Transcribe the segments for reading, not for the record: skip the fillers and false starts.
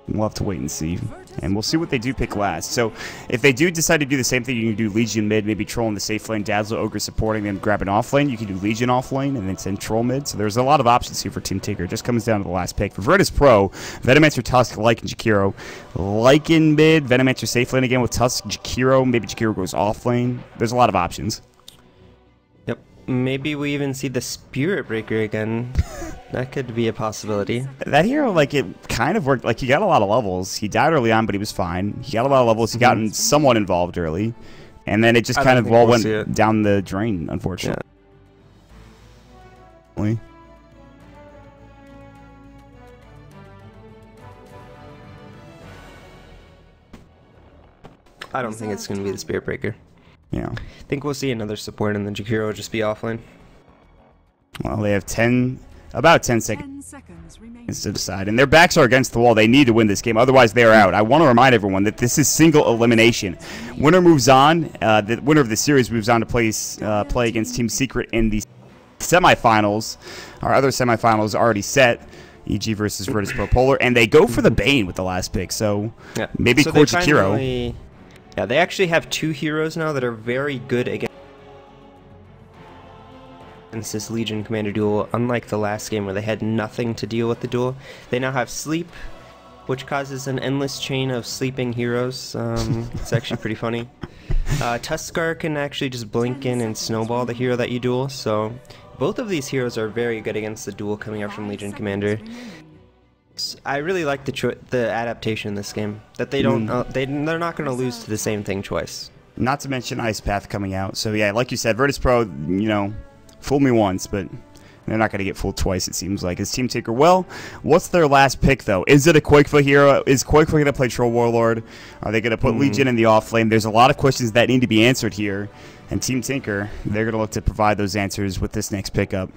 We'll have to wait and see. And we'll see what they do pick last. So if they do decide to do the same thing, you can do Legion mid, maybe Troll in the safe lane, Dazzle, Ogre supporting, then grab an off lane. You can do Legion off lane and then send Troll mid. So there's a lot of options here for Team Tinker. It just comes down to the last pick. For Virtus.Pro, Venomancer, Tusk, Lycan, Jakiro. Lycan mid, Venomancer safe lane again with Tusk, Jakiro. Maybe Jakiro goes off lane. There's a lot of options. Yep. Maybe we even see the Spirit Breaker again. That could be a possibility. That hero, like, it kind of worked. Like, he got a lot of levels. He died early on, but he was fine. He got a lot of levels. He got somewhat involved early. And then it just kind of all went down the drain, unfortunately. Yeah. I don't think it's going to be the Spirit Breaker. Yeah. I think we'll see another support and then Jakiro will just be offlane. Well, they have about 10 seconds to decide. And their backs are against the wall. They need to win this game. Otherwise, they're out. I want to remind everyone that this is single elimination. Winner moves on. The winner of the series moves on to play against Team Secret in the semifinals. Our other semifinals are already set. EG versus Virtus.Pro Polar. And they go for the Bane with the last pick. So maybe so Jakiro. Yeah, they actually have 2 heroes now that are very good against this Legion Commander duel. Unlike the last game where they had nothing to deal with the duel, they now have Sleep, which causes an endless chain of sleeping heroes. It's actually pretty funny. Tuskar can actually just blink in and snowball the hero that you duel, so both of these heroes are very good against the duel coming out from Legion Commander. I really like the adaptation in this game, that they don't they're not going to lose to the same thing twice. Not to mention Ice Path coming out. So yeah, like you said, Virtus.Pro, you know, fooled me once, but they're not going to get fooled twice, it seems like. Is Team Tinker, well, what's their last pick, though? Is it a Quakefoot hero? Is Quakefoot going to play Troll Warlord? Are they going to put Legion in the off lane? There's a lot of questions that need to be answered here. And Team Tinker, they're going to look to provide those answers with this next pickup.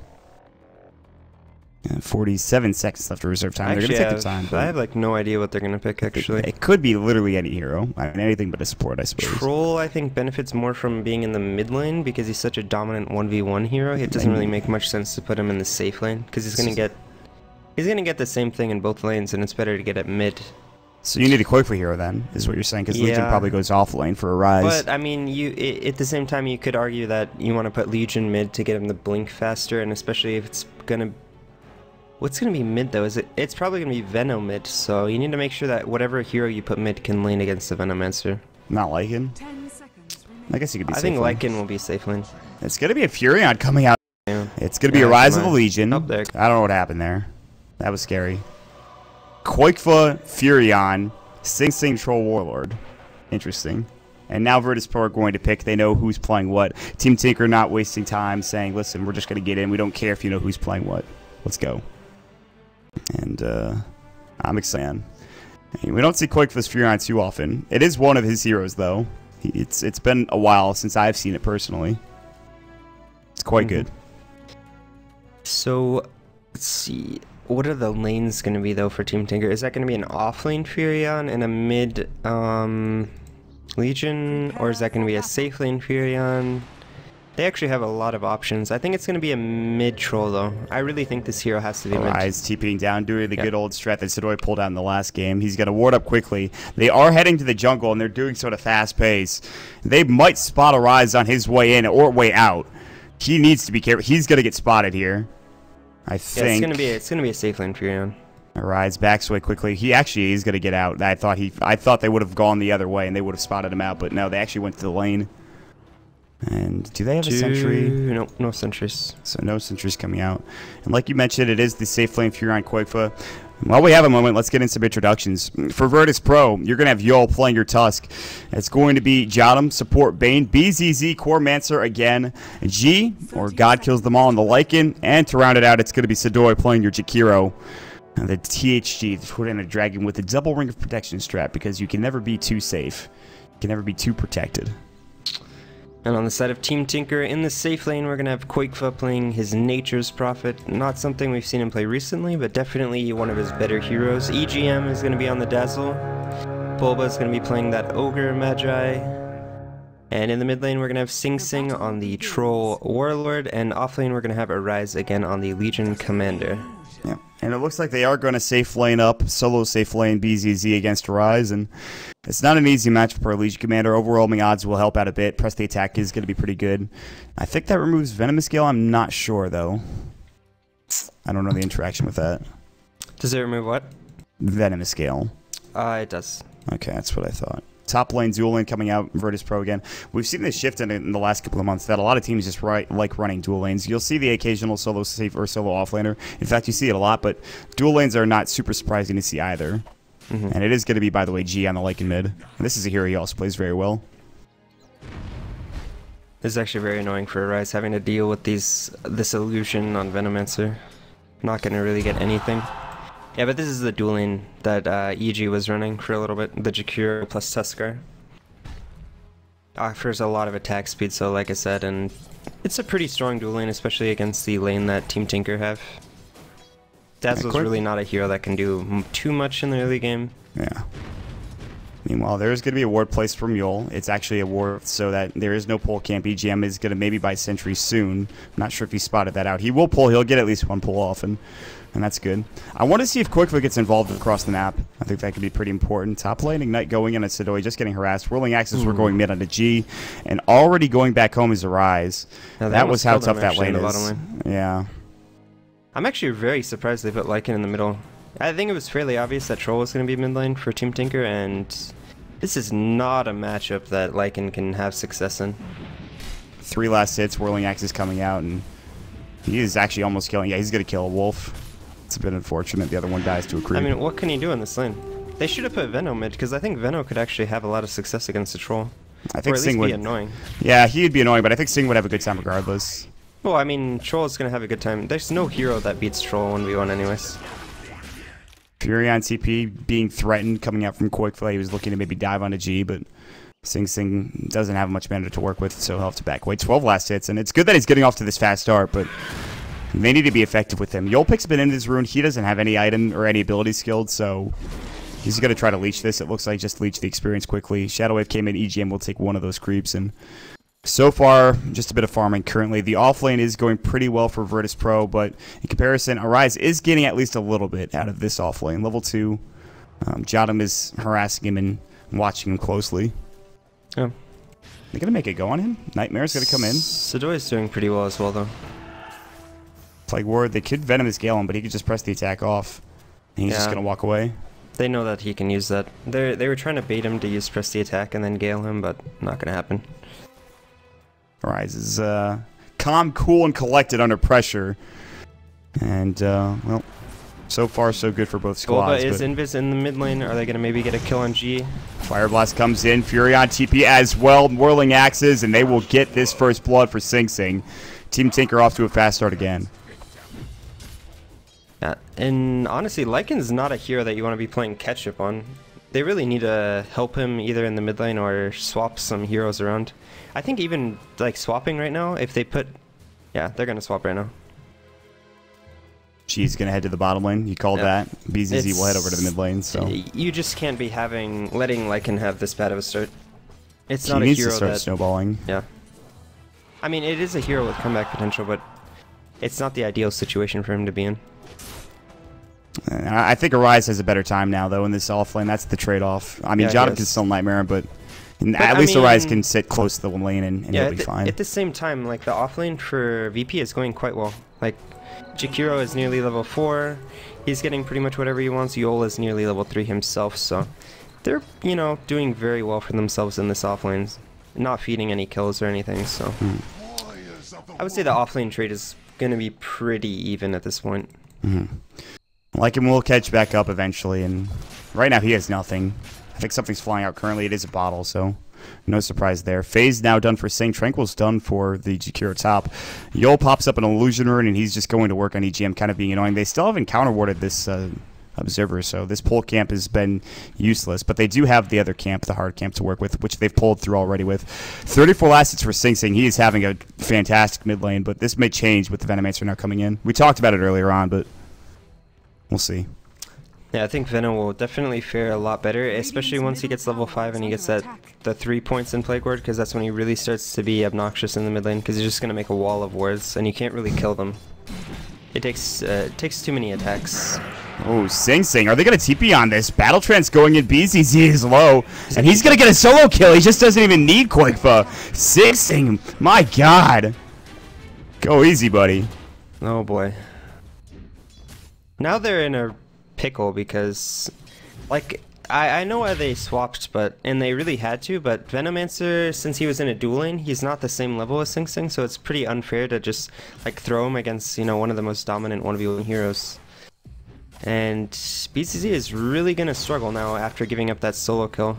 47 seconds left of reserve time. Actually, they're going to take their time. I have like no idea what they're going to pick, actually. It could be literally any hero. I mean, anything but a support, I suppose. Troll, I think, benefits more from being in the mid lane because he's such a dominant 1v1 hero. It doesn't really make much sense to put him in the safe lane because he's going to get the same thing in both lanes, and it's better to get it mid. So you need a Quakefoot hero then, is what you're saying, because Legion probably goes off lane for a rise. But, I mean, at the same time, you could argue that you want to put Legion mid to get him to blink faster, and especially if it's going to... What's going to be mid, though? It's probably going to be Venom mid, so you need to make sure that whatever hero you put mid can lane against the Venomancer. Not Lycan? I guess you could be safe lane. I think Lycan will be safe lane. It's going to be a Furion coming out. Yeah. It's going to be a Rise of the Legion. Oh, there. I don't know what happened there. That was scary. Quakefoot, Furion, Sing Troll Warlord. Interesting. And now Virtus.Pro are going to pick. They know who's playing what. Team Tinker not wasting time saying, listen, we're just going to get in. We don't care if you know who's playing what. Let's go. And I'm excited. We don't see Quakefoot's Furion too often. It is one of his heroes, though. It's been a while since I've seen it personally. It's quite good. So, let's see. What are the lanes going to be, though, for Team Tinker? Is that going to be an off-lane Furion and a mid Legion? Or is that going to be a safe lane Furion? They actually have a lot of options. I think it's going to be a mid Troll, though. I really think this hero has to be mid. Rise TPing down, doing the good old strat that Sidoi pulled out in the last game. He's going to ward up quickly. They are heading to the jungle, and they're doing so at a fast pace. They might spot a Rise on his way in or way out. He needs to be careful. He's going to get spotted here, I think. Yeah, it's going to be a safe lane Furion. Rise backs away quickly. He actually is going to get out. I thought they would have gone the other way, and they would have spotted him out, but no, they actually went to the lane. And do they have a sentry? No sentries. So no sentries coming out. And like you mentioned, it is the safe lane Furion Quakefoot. While we have a moment, let's get into some introductions. For Virtus.Pro, you're going to have Yol playing your Tusk. It's going to be Jotum, support Bane, BZZ, Core Mancer again, G, or God Kills Them All in the Lycan, and to round it out, it's going to be Sidoi playing your Jakiro. The THG, the Twitter Dragon, with a double ring of protection strat, because you can never be too safe. You can never be too protected. And on the side of Team Tinker, in the safe lane, we're going to have Quakefoot playing his Nature's Prophet. Not something we've seen him play recently, but definitely one of his better heroes. EGM is going to be on the Dazzle. Bulba is going to be playing that Ogre Magi. And in the mid lane, we're going to have Sing Sing on the Troll Warlord. And off lane, we're going to have Arise again on the Legion Commander. Yeah. And it looks like they are going to safe lane up, solo safe lane BZZ against Rise, and it's not an easy match for a Legion Commander. Overwhelming odds will help out a bit. Press the attack is going to be pretty good. I think that removes Venomous Gale. I'm not sure, though. I don't know the interaction with that. Does it remove what? Venomous Gale. It does. Okay, that's what I thought. Top lane, dual lane coming out, Virtus.Pro again. We've seen this shift in the last couple of months that a lot of teams just like running dual lanes. You'll see the occasional solo safe or solo offlaner. In fact, you see it a lot, but dual lanes are not super surprising to see either. And it is going to be, by the way, G on the Lycan mid. And this is a hero he also plays very well. This is actually very annoying for Rise having to deal with this illusion on Venomancer. Not going to really get anything. Yeah, but this is the dual lane that EG was running for a little bit. The Jakiro plus Tuskar. Offers a lot of attack speed, so like I said, and it's a pretty strong dual lane, especially against the lane that Team Tinker have. Dazzle's really not a hero that can do too much in the early game. Yeah. Meanwhile, there's going to be a ward placed from Yul. It's actually a ward so that there is no pull camp. EGM is going to maybe buy Sentry soon. I'm not sure if he spotted that out. He will pull. He'll get at least one pull off, and that's good. I want to see if Quickfoot gets involved across the map. I think that could be pretty important. Top lane, Ignite going in at Sidoi, just getting harassed. Whirling Axes were going mid on a G, and already going back home is a Rise. That was how tough that lane is. Yeah. I'm actually very surprised they put Lycan in the middle. I think it was fairly obvious that Troll was going to be mid lane for Team Tinker, and this is not a matchup that Lycan can have success in. 3 last hits, Whirling Axe is coming out, and he is actually almost killing. Yeah, he's going to kill a wolf. It's a bit unfortunate. The other one dies to a creep. I mean, what can he do in this lane? They should have put Veno mid, because I think Veno could actually have a lot of success against the Troll. I think or at Sing least would be annoying. Yeah, he'd be annoying, but I think Sing would have a good time regardless. Well, I mean, Troll is going to have a good time. There's no hero that beats Troll 1v1 anyways. Fury on TP being threatened coming out from Quickfoot. He was looking to maybe dive on a G, but Sing doesn't have much mana to work with, so he'll have to back away. 12 last hits, and it's good that he's getting off to this fast start, but they need to be effective with him. Yolpik's been in his rune. He doesn't have any item or any ability skilled, so he's going to try to leech this. It looks like just leech the experience quickly. Shadow Wave came in. EGM will take one of those creeps, and so far, just a bit of farming currently. The offlane is going pretty well for Virtus.Pro, but in comparison, Arise is getting at least a little bit out of this offlane. Level 2, Jotum is harassing him and watching him closely. Yeah. They're going to make it go on him? Nightmare's going to come in. Sidoi is doing pretty well as well, though. Plague Ward, they could Venomous Gale him, but he could just press the attack off. And he's just going to walk away. They know that he can use that. They were trying to bait him to use press the attack and then Gale him, but not going to happen. Rise is calm, cool, and collected under pressure. And, well, so far so good for both squads. Golba is Invis in the mid lane. Are they going to maybe get a kill on G? Fire Blast comes in. Fury on TP as well. Whirling Axes, and they will get this first blood for Sing Sing. Team Tinker off to a fast start again. Yeah, and honestly, Lycan's not a hero that you want to be playing catch-up on. They really need to help him either in the mid lane or swap some heroes around. I think even like swapping right now, if they put... Yeah, they're going to swap right now. She's going to head to the bottom lane. You called that. BZZ will head over to the mid lane. So you just can't be letting Lycan have this bad of a start. It's not a hero that... He needs to start snowballing. Yeah. I mean, it is a hero with comeback potential, but it's not the ideal situation for him to be in. I think Arise has a better time now, though, in this offlane. That's the trade-off. I mean, Jotum can still Nightmare, but at least Arise can sit close to the one lane and he'll be fine. At the same time, like, the offlane for VP is going quite well. Like, Jakiro is nearly level 4. He's getting pretty much whatever he wants. Yol is nearly level 3 himself, so they're, you know, doing very well for themselves in this offlane. Not feeding any kills or anything, so... I would say the offlane trade is going to be pretty even at this point. Lycan will catch back up eventually, and right now he has nothing. I think something's flying out currently. It is a bottle, so no surprise there. Phase now done for Sing. Tranquil's done for the Jakiro top. Yol pops up an illusion rune, and he's just going to work on EGM, kind of being annoying. They still haven't counter-warded this Observer, so this pull camp has been useless, but they do have the other camp, the hard camp, to work with, which they've pulled through already with 34 last hits for Sing Sing. He is having a fantastic mid lane, but this may change with the Venomancer now coming in. We talked about it earlier on, but we'll see. Yeah, I think Venom will definitely fare a lot better, especially once he gets level 5 and he gets the 3 points in Plague Ward, because that's when he really starts to be obnoxious in the mid lane, because he's just going to make a wall of wards, and you can't really kill them. It takes too many attacks. Oh, Sing Sing. Are they going to TP on this? Battle Trance going in. BZZ is low. And he's going to get a solo kill. He just doesn't even need Koikfa. Sing Sing. My God. Go easy, buddy. Oh, boy. Now they're in a pickle because, like, I know why they swapped, and they really had to, but Venomancer, since he was in a duel lane, he's not the same level as Sing Sing, so it's pretty unfair to just, like, throw him against, you know, one of the most dominant 1v1 heroes. And BCZ is really going to struggle now after giving up that solo kill.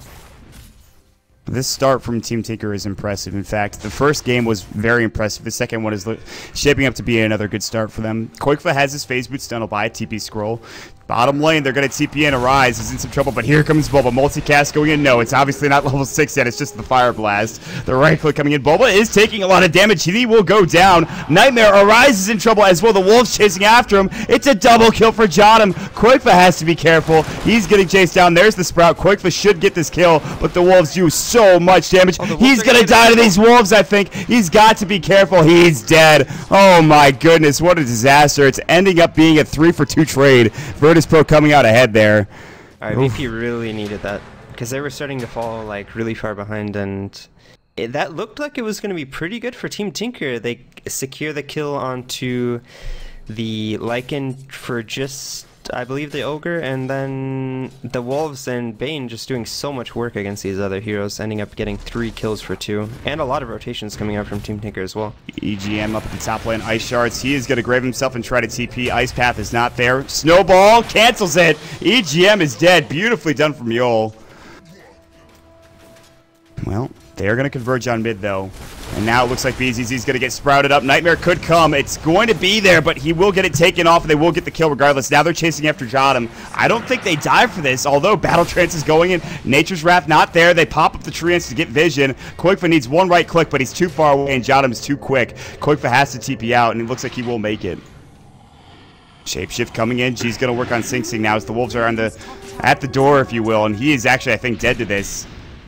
This start from Team Tinker is impressive. In fact, the first game was very impressive. The second one is shaping up to be another good start for them. Koikfa has his phase boots done. He'll buy a TP scroll. Bottom lane, they're going to TP in. Arise is in some trouble, but here comes Bulba. Multicast going in. No, it's obviously not level 6 yet. It's just the Fire Blast. The right click coming in. Bulba is taking a lot of damage. He will go down. Nightmare Arise is in trouble as well. The Wolves chasing after him. It's a double kill for Jotum. Koikfa has to be careful. He's getting chased down. There's the Sprout. Koikfa should get this kill, but the Wolves do so much damage. He's going to die to these Wolves, I think. He's got to be careful. He's dead. Oh my goodness, what a disaster. It's ending up being a 3-for-2 trade. Virtus.Pro coming out ahead there. Alright, VP really needed that because they were starting to fall like really far behind, and that looked like it was going to be pretty good for Team Tinker. They secure the kill onto the Lycan for just, I believe, the Ogre, and then the Wolves and Bane just doing so much work against these other heroes, ending up getting 3 kills for 2, and a lot of rotations coming out from Team Tinker as well. EGM up at the top lane, Ice Shards. He is going to grave himself and try to TP. Ice Path is not there. Snowball cancels it. EGM is dead. Beautifully done from Yol. Well, they are going to converge on mid, though. And now it looks like BZZ is going to get sprouted up. Nightmare could come. It's going to be there, but he will get it taken off, and they will get the kill regardless. Now they're chasing after Jotum. I don't think they die for this, although Battle Trance is going in. Nature's Wrath not there. They pop up the tree ants to get vision. Koikfa needs one right click, but he's too far away, and Jotum is too quick. Koikfa has to TP out, and it looks like he will make it. Shapeshift coming in. G's going to work on Sing Sing now as the Wolves are at the door, if you will, and he is actually, I think, dead to this.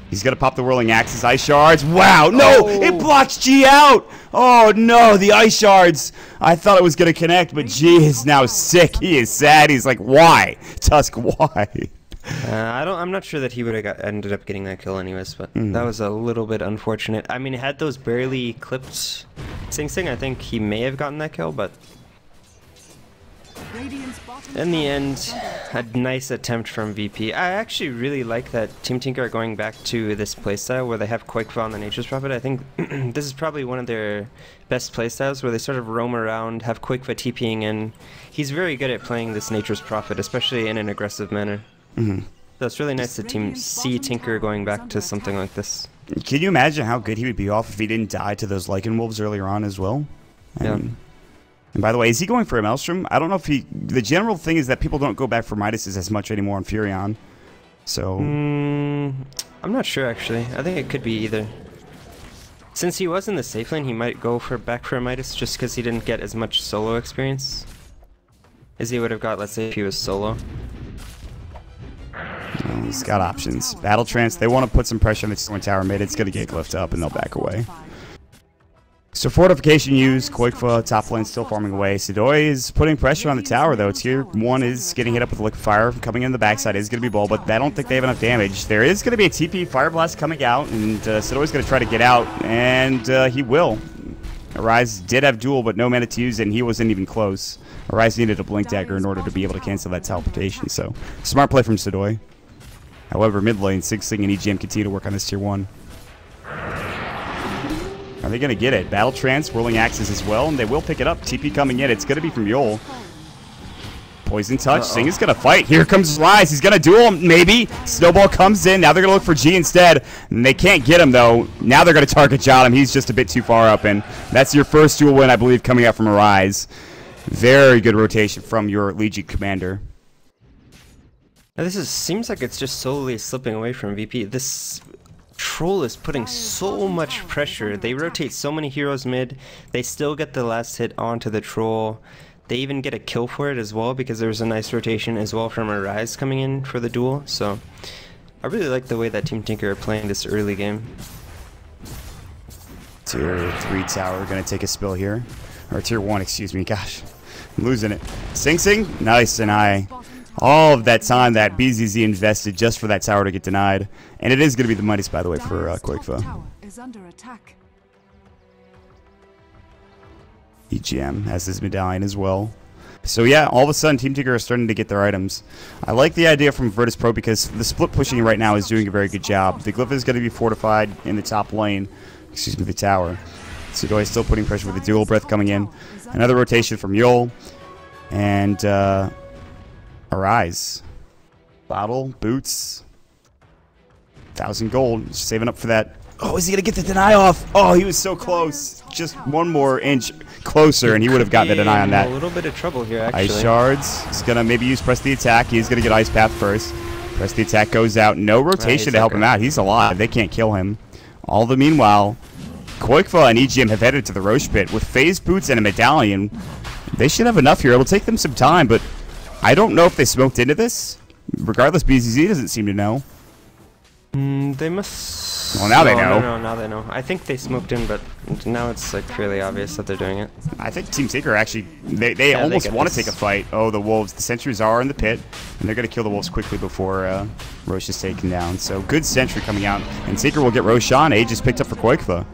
He's going to pop the Whirling Axes. Ice Shards. Wow. No, it blocks G out. Oh, no, the Ice Shards. I thought it was going to connect, but G is now sick. He is sad. He's like, why? Tusk, why? I'm not sure that he would have ended up getting that kill anyways, but that was a little bit unfortunate. I mean, had those barely clipped Sing Sing, I think he may have gotten that kill, but in the end, a nice attempt from VP. I actually really like that Team Tinker are going back to this playstyle where they have Koikfa on the Nature's Prophet. I think this is probably one of their best playstyles where they sort of roam around, have Koikfa TPing, and he's very good at playing this Nature's Prophet, especially in an aggressive manner. So it's really nice to see Tinker going back to something like this. Can you imagine how good he would be off if he didn't die to those Lycan Wolves earlier on as well? And by the way, is he going for a Maelstrom? I don't know if he... The general thing is that people don't go back for Midas's as much anymore on Furion. So... I'm not sure, actually. I think it could be either. Since he was in the safe lane, he might go back for a Midas just because he didn't get as much solo experience as he would have got, let's say, if he was solo. Well, he's got options. Battle Trance, they want to put some pressure on the Storm Tower mid. It's going to get glyphed up, and they'll back away. So fortification used. Koikfa, top lane still farming away. Sidoi is putting pressure on the tower, though. Tier 1 is getting hit up with liquid fire. Coming in the backside is going to be Bull, but I don't think they have enough damage. There is going to be a TP Fire Blast coming out, and Sidoi's going to try to get out, and he will. Arise did have duel, but no mana to use it, and he wasn't even close. Arise needed a Blink Dagger in order to be able to cancel that teleportation, so smart play from Sidoi. However, mid lane, Sing Sing and EGM continue to work on this tier 1. Are they going to get it? Battle Trance, Whirling Axes as well, and they will pick it up. TP coming in. It's going to be from Yol. Poison Touch. Sing is going to fight. Here comes Rise. He's going to duel him, maybe. Snowball comes in. Now they're going to look for G instead. And they can't get him, though. Now they're going to target Jotum. He's just a bit too far up, and that's your first duel win, I believe, coming out from Arise. Very good rotation from your Legion commander. Now this seems like it's just slowly slipping away from VP. This Troll is putting so much pressure. They rotate so many heroes mid. They still get the last hit onto the Troll. They even get a kill for it as well because there was a nice rotation as well from Arise coming in for the duel. So I really like the way that Team Tinker are playing this early game. Tier 3 tower going to take a spill here. Or tier 1, excuse me. Gosh. I'm losing it. Sing Sing, nice, and all of that time that BZZ invested just for that tower to get denied. And it is going to be the mightiest, by the way, for Quakefa. EGM has his medallion as well. So yeah, all of a sudden Team Tinker are starting to get their items. I like the idea from Virtus.Pro because the split pushing right now is doing a very good job. The Glyph is going to be fortified in the top lane. Excuse me, the tower. Sudoi is still putting pressure with the dual breath coming in. Another rotation from Yul. And Arise. Bottle, boots. 1,000 gold. Saving up for that. Oh, is he going to get the deny off? Oh, he was so close. Just one more inch closer, and he would have gotten the deny on that. A little bit of trouble here, actually. Ice shards. He's going to maybe use press the attack. He's going to get ice path first. Press the attack goes out. No rotation to help him out. He's alive. They can't kill him. All the meanwhile, Quakefa and EGM have headed to the Roche Pit with phase boots and a medallion. They should have enough here. It'll take them some time, but I don't know if they smoked into this. Regardless, BZZ doesn't seem to know. They must... Well, now they know. No, now they know. I think they smoked in, but now it's like fairly obvious that they're doing it. I think Team Tinker actually, they almost want to take a fight. Oh, the Wolves. The sentries are in the pit, and they're going to kill the Wolves quickly before Roche is taken down. So good sentry coming out, and Tinker will get Roshan. Age is picked up for Quakefa.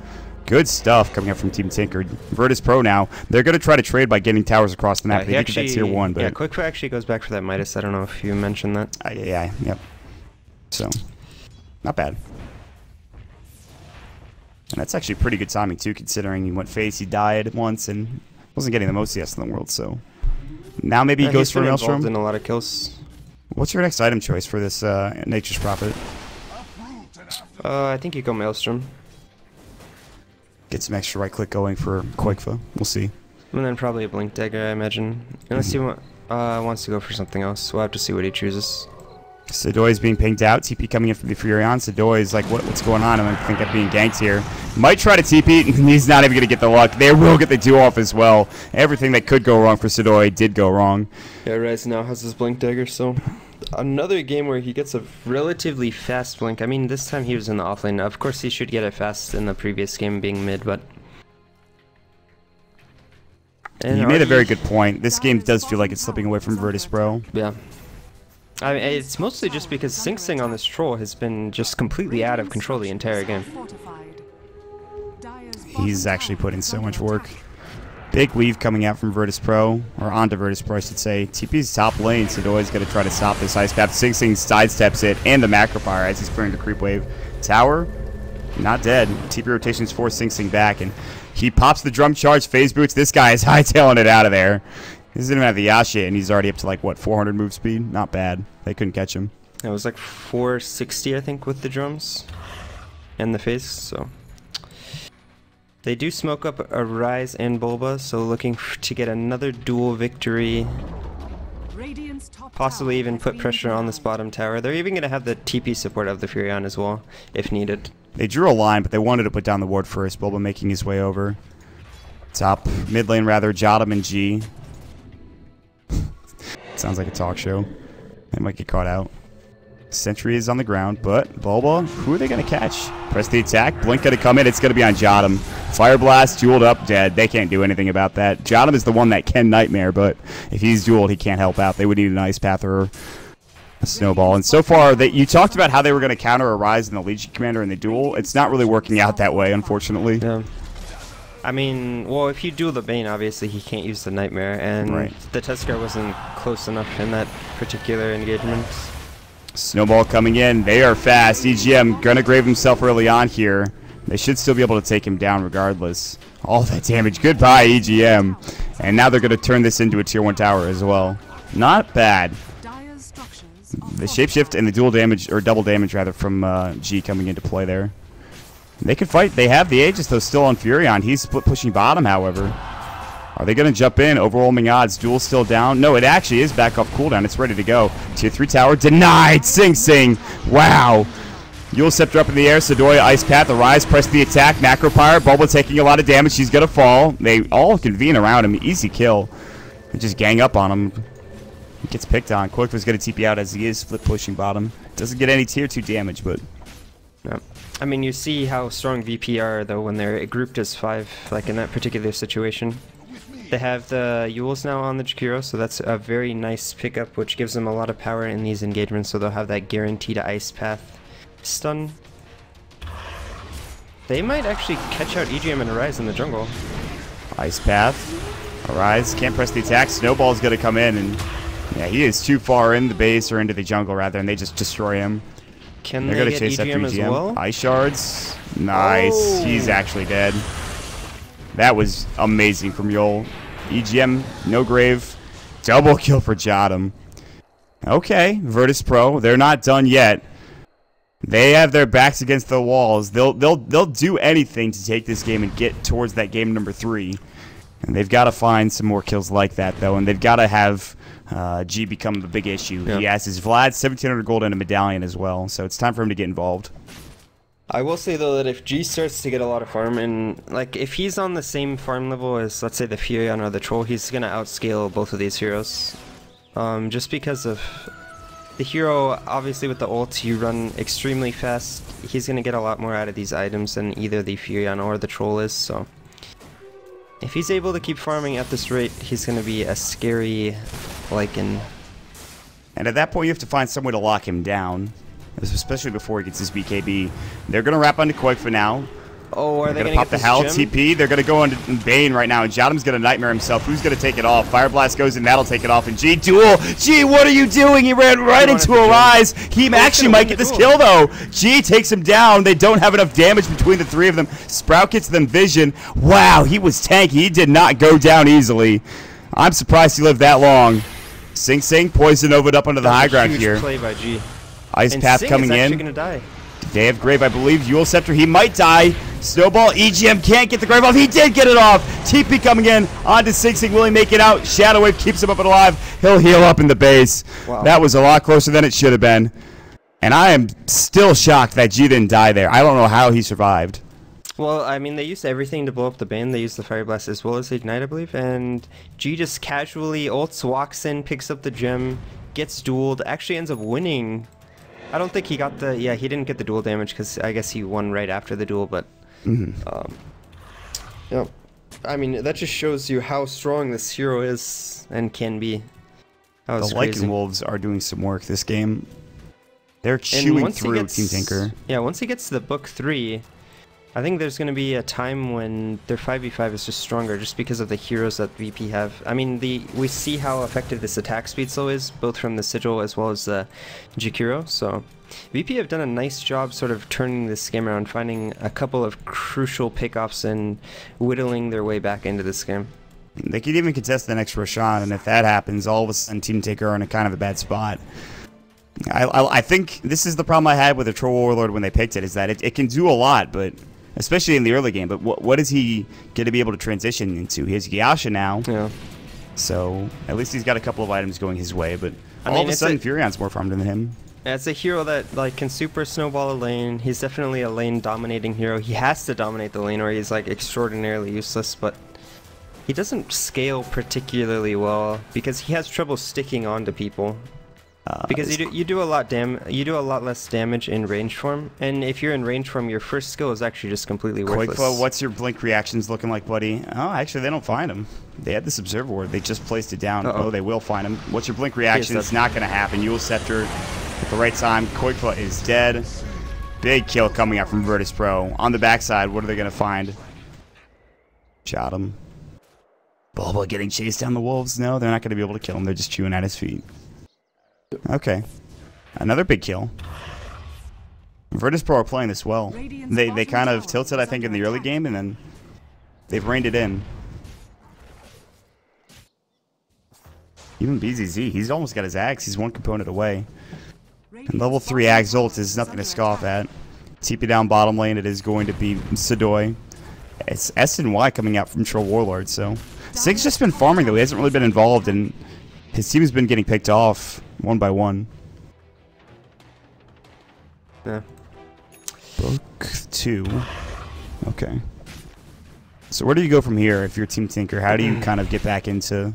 Good stuff coming up from Team Tinker. Virtus.Pro now. They're going to try to trade by getting towers across the map. They think that's tier 1. But yeah, Quakefa actually goes back for that Midas. I don't know if you mentioned that. Yeah, yep. So, not bad. And that's actually pretty good timing, too, considering he went phase, he died once, and wasn't getting the most CS in the world, so... Now maybe he goes for Maelstrom. He's been involved in a lot of kills. What's your next item choice for this Nature's Prophet? I think you go Maelstrom. Get some extra right-click going for Quakefa. We'll see. And then probably a Blink Dagger, I imagine. Unless he wants to go for something else. We'll have to see what he chooses. Sudoi is being pinged out. TP coming in from the Furion. Sudoi is like, what's going on? I think I'm being ganked here. Might try to TP, and he's not even going to get the luck. They will get the duo off as well. Everything that could go wrong for Sudoi did go wrong. Yeah, Rez now has his Blink Dagger, so... Another game where he gets a relatively fast blink. I mean, this time he was in the offlane. Of course, he should get it fast in the previous game being mid, but... And you made a very good point. This game does feel like it's slipping away from Virtus.Pro. Yeah. I mean, it's mostly just because Sing Sing on this troll has been just completely out of control the entire game. He's actually put in so much work. Big weave coming out from Virtus.Pro, or onto Virtus.Pro, I should say. TP's top lane, Sudoi's going to try to stop this ice path. Sing Sing sidesteps it, and the macro fire as he's clearing the creep wave. Tower, not dead. TP rotations force Sing Sing back, and he pops the drum charge, phase boots. This guy is hightailing it out of there. He doesn't even have the Yash yet, and he's already up to like, what, 400 move speed? Not bad. They couldn't catch him. It was like 460, I think, with the drums and the phase, so... They do smoke up a Rise and Bulba, so looking to get another dual victory. Possibly even put pressure on this bottom tower. They're even going to have the TP support of the Furion as well, if needed. They drew a line, but they wanted to put down the ward first. Bulba making his way over. Top, mid lane rather, Jotum and G. Sounds like a talk show. They might get caught out. Sentry is on the ground, but Bulba, who are they going to catch? Press the attack. Blink going to come in. It's going to be on Jotum. Fire Blast, dueled up, dead. They can't do anything about that. Jotum is the one that can Nightmare, but if he's dueled, he can't help out. They would need an Ice Path or a Snowball. And so far, you talked about how they were going to counter a Rise in the Legion Commander in the duel. It's not really working out that way, unfortunately. Yeah. I mean, well, if you duel the Bane, obviously he can't use the Nightmare, and the Tuskar wasn't close enough in that particular engagement. Snowball coming in. They are fast. EGM gonna grave himself early on here. They should still be able to take him down regardless. All that damage. Goodbye, EGM. And now they're gonna turn this into a tier 1 tower as well. Not bad. The shapeshift and the dual damage, or double damage rather, from G coming into play there. They can fight. They have the Aegis though still on Furion. He's split pushing bottom, however. Are they going to jump in? Overwhelming odds. Duel still down. No, it actually is back off cooldown. It's ready to go. Tier 3 tower denied. Sing Sing. Wow. Yule Scepter up in the air. Sudoi, Ice Path, Arise, press the attack. Macropyre. Bulba taking a lot of damage. She's going to fall. They all convene around him. Easy kill. They just gang up on him. He gets picked on. Quakefa's going to TP out as he is split pushing bottom. Doesn't get any tier 2 damage, but... No. I mean, you see how strong VP are, though, when they're grouped as 5, like in that particular situation. They have the Yules now on the Jakiro, so that's a very nice pickup, which gives them a lot of power in these engagements, so they'll have that guaranteed Ice Path stun. They might actually catch out EGM and Arise in the jungle. Ice Path. Arise can't press the attack. Snowball's going to come in, and yeah, he is too far in the base, or into the jungle rather, and they just destroy him. Can They're they going to get chase after EGM as well? Ice Shards. Nice. Oh. He's actually dead. That was amazing from Yol. EGM, no grave. Double kill for Jotum. Okay, Virtus.Pro. They're not done yet. They have their backs against the walls. They'll do anything to take this game and get towards that game number 3. And they've got to find some more kills like that, though. And they've got to have G become the big issue. Yeah. He has his Vlad, 1,700 gold, and a medallion as well. So it's time for him to get involved. I will say, though, that if G starts to get a lot of farm, and like if he's on the same farm level as, let's say, the Furion or the Troll, he's going to outscale both of these heroes. Just because of the hero, obviously with the ult, you run extremely fast. He's going to get a lot more out of these items than either the Furion or the Troll is, so if he's able to keep farming at this rate, he's going to be a scary Lycan. And at that point, you have to find some way to lock him down, especially before he gets his BKB. They're going to wrap onto Quake for now. Oh, are they going to pop the Hell TP? They're going to go into Bane right now, and Jotum's going to Nightmare himself. Who's going to take it off? Fire Blast goes in, that'll take it off. And G duel. G, what are you doing? He ran right into a Rise. He actually might get this kill, though. G takes him down. They don't have enough damage between the 3 of them. Sprout gets them vision. Wow, he was tanky. He did not go down easily. I'm surprised he lived that long. Sing Sing poison Nova'd up onto the high ground here. Play by G. Ice Path Sing coming is actually in. Gonna die. They have Grave, I believe. Yule Scepter, he might die. Snowball, EGM can't get the Grave off. He did get it off. TP coming in onto Sing Sing. Will he make it out? Shadow Wave keeps him up and alive. He'll heal up in the base. Wow. That was a lot closer than it should have been. And I am still shocked that G didn't die there. I don't know how he survived. Well, I mean, they used everything to blow up the Bane. They used the Fire Blast as well as Ignite, I believe. And G just casually ults, walks in, picks up the gem, gets dueled, actually ends up winning. I don't think he got the... Yeah, he didn't get the duel damage because I guess he won right after the duel, but... yeah. I mean, that just shows you how strong this hero is and can be. That was crazy. Lycan Wolves are doing some work this game. They're chewing through Team Tinker. Yeah, once he gets to the book 3... I think there's going to be a time when their 5v5 is just stronger just because of the heroes that VP have. I mean, we see how effective this attack speed slow is, both from the Sigil as well as the Jakiro, so VP have done a nice job sort of turning this game around, finding a couple of crucial pickoffs and whittling their way back into this game. They could even contest the next Roshan, and if that happens, all of a sudden Team Tinker are in a kind of a bad spot. I think this is the problem I had with the Troll Warlord when they picked it, is that it can do a lot, but... especially in the early game, but what is he going to be able to transition into? He has Yasha now, so at least he's got a couple of items going his way, but all of a sudden Furion's more farmed than him. It's a hero that like can super snowball a lane. He's definitely a lane dominating hero. He has to dominate the lane or he's like extraordinarily useless, but he doesn't scale particularly well because he has trouble sticking on to people. Because you do a lot less damage in range form, and if you're in range form, your first skill is actually just completely worthless. Quakeflow, what's your blink reactions looking like, buddy? Oh, actually, they don't find him. They had this Observer Ward. They just placed it down. Oh, they will find him. What's your blink reaction? It's not going to happen. Yule Scepter at the right time. Quakeflow is dead. Big kill coming out from Virtus.Pro. On the backside, what are they going to find? Shot him. Bulba getting chased down the wolves. No, they're not going to be able to kill him. They're just chewing at his feet. Okay. Another big kill. Virtus.Pro are playing this well. They kind of tilted, I think, in the early game, and then they've reined it in. Even BZZ, he's almost got his Axe. He's one component away. And level 3 Axe ult is nothing to scoff at. TP down bottom lane, it is going to be Sidoi. It's S and Y coming out from Troll Warlord, so... Sig's just been farming, though. He hasn't really been involved, and his team has been getting picked off one by one. Yeah. Book 2. Okay. So where do you go from here if you're Team Tinker? How do you kind of get back into...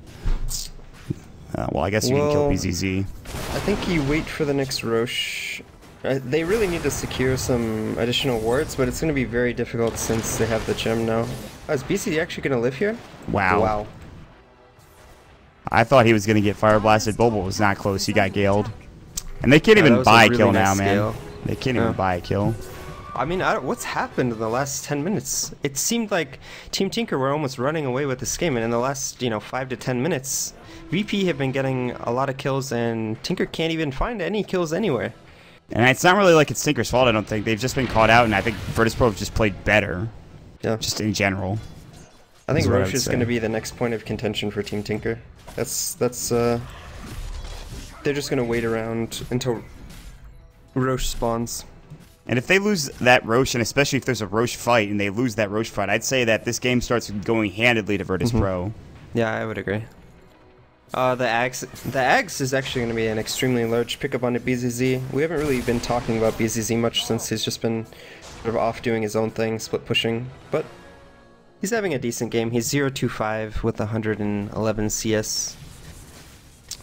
well, I guess you can kill BZZ. I think you wait for the next Roche. They really need to secure some additional wards, but it's going to be very difficult since they have the gem now. Oh, is BZZ actually going to live here? Wow. Wow. I thought he was going to get fire blasted. Bulbul was not close. He got galed. And they can't even buy a kill now, man. They can't even buy a kill. I mean, what's happened in the last 10 minutes? It seemed like Team Tinker were almost running away with this game, and in the last, 5 to 10 minutes, VP have been getting a lot of kills, and Tinker can't even find any kills anywhere. And it's not really like it's Tinker's fault, I don't think. They've just been caught out, and I think Virtus.Pro have just played better. Yeah. Just in general. I think Roche is going to be the next point of contention for Team Tinker. They're just going to wait around until Roche spawns. And if they lose that Roche, and especially if there's a Roche fight and they lose that Roche fight, I'd say that this game starts going handedly to Virtus.Pro. Yeah, I would agree. The Ags is actually going to be an extremely large pickup on the BZZ. We haven't really been talking about BZZ much since he's just been sort of off doing his own thing, split pushing, but he's having a decent game. He's 0-2-5 with 111 CS.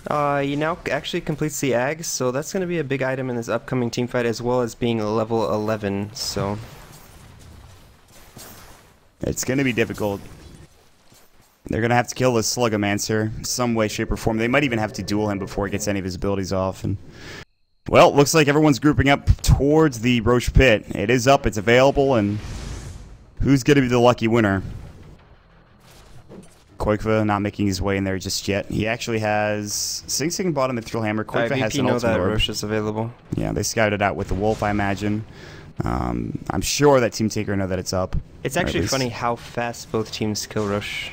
He now actually completes the Ags, so that's going to be a big item in this upcoming team fight, as well as being a level 11, so... It's going to be difficult. They're going to have to kill this Slugomancer some way, shape, or form. They might even have to duel him before he gets any of his abilities off. And well, it looks like everyone's grouping up towards the Roche Pit. It is up, it's available, and who's going to be the lucky winner? Koikva not making his way in there just yet. He actually has Sing Sing bottom and Thrill Hammer. Koikva has an ultimate orb. Roche is available. Yeah, they scouted out with the Wolf, I imagine. I'm sure that Team Tinker know that it's up. It's actually funny how fast both teams kill Roche.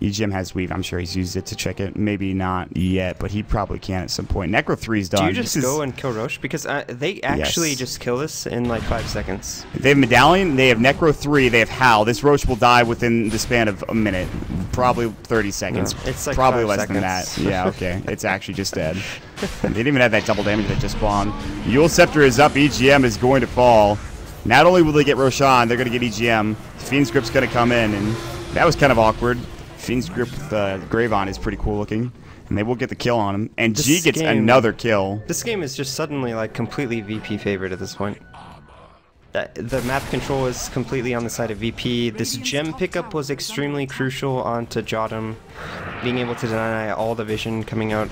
EGM has Weave. I'm sure he's used it to check it. Maybe not yet, but he probably can at some point. Necro 3's done. Do you just go and kill Roche? Because they actually just kill this in like 5 seconds. They have Medallion, they have Necro 3, they have Howl. This Roche will die within the span of a minute. Probably 30 seconds. Yeah, it's like probably 5 less seconds. than that. Yeah, okay. It's actually just dead. They didn't even have that double damage that just spawned. Yule Scepter is up. EGM is going to fall. Not only will they get Roshan, they're going to get EGM. Fiend's Grip's going to come in, and that was kind of awkward. Fiend's Grip with Grave on is pretty cool looking, and they will get the kill on him. And G gets another kill. This game is just suddenly like completely VP favored at this point. The map control is completely on the side of VP. This gem pickup was extremely crucial onto Jotum, being able to deny all the vision coming out.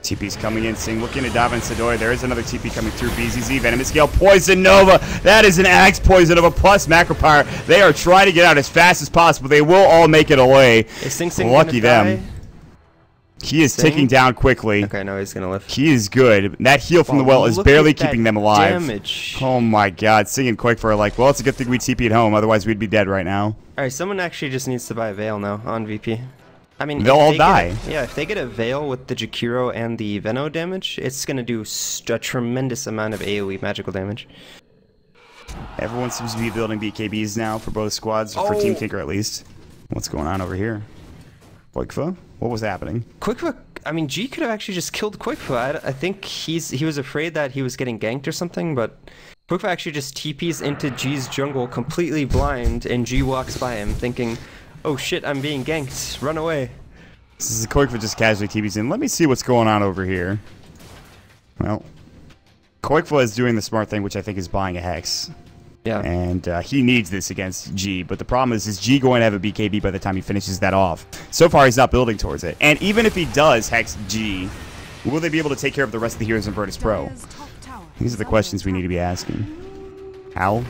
TP's coming in, Sing looking to dive on Sidori. There is another TP coming through. BZZ, Venomous Gale, Poison Nova. That is an Axe Poison Nova plus Macro Power. They are trying to get out as fast as possible. They will all make it away. Is Sing Sing lucky them. Die? He is ticking down quickly. Okay, no, he's gonna lift. He is good. That heal from the well is barely keeping them alive. Damage. Oh my god. Sing and Quake are like, well, it's a good thing we TP'd home, otherwise we'd be dead right now. Alright, someone actually just needs to buy a Veil now on VP. I mean, they'll all die. If they get a Veil with the Jakiro and the Veno damage, it's going to do a tremendous amount of AoE magical damage. Everyone seems to be building BKBs now for both squads, for Team Tinker at least. What's going on over here? Koikva? What was happening? Koikva, I mean, G could have actually just killed Koikva. I think he was afraid that he was getting ganked or something, but Koikva actually just TPs into G's jungle completely blind, and G walks by him thinking, oh shit, I'm being ganked. Run away. This is a Koikva just casually TPs in. Let me see what's going on over here. Well, Koikva is doing the smart thing, which I think is buying a Hex. Yeah. And he needs this against G. But the problem is G going to have a BKB by the time he finishes that off? So far, he's not building towards it. And even if he does Hex G, will they be able to take care of the rest of the heroes in Virtus.Pro? These are the questions we need to be asking. Owl?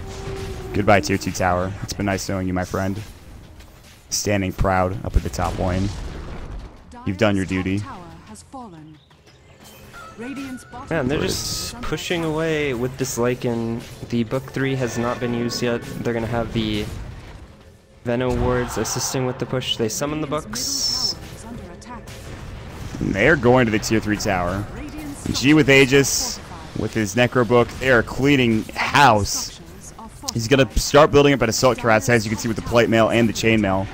Goodbye, Tier 2 Tower. It's been nice knowing you, my friend. Standing proud up at the top lane. You've done your duty. Man, they're just pushing away with this Lycan. The Book 3 has not been used yet. They're going to have the Veno wards assisting with the push. They summon the Books. They're going to the Tier 3 tower. G with Aegis, with his Necro Book. They are cleaning house. He's going to start building up at Assault Karats, as you can see with the Plate Mail and the Chain Mail.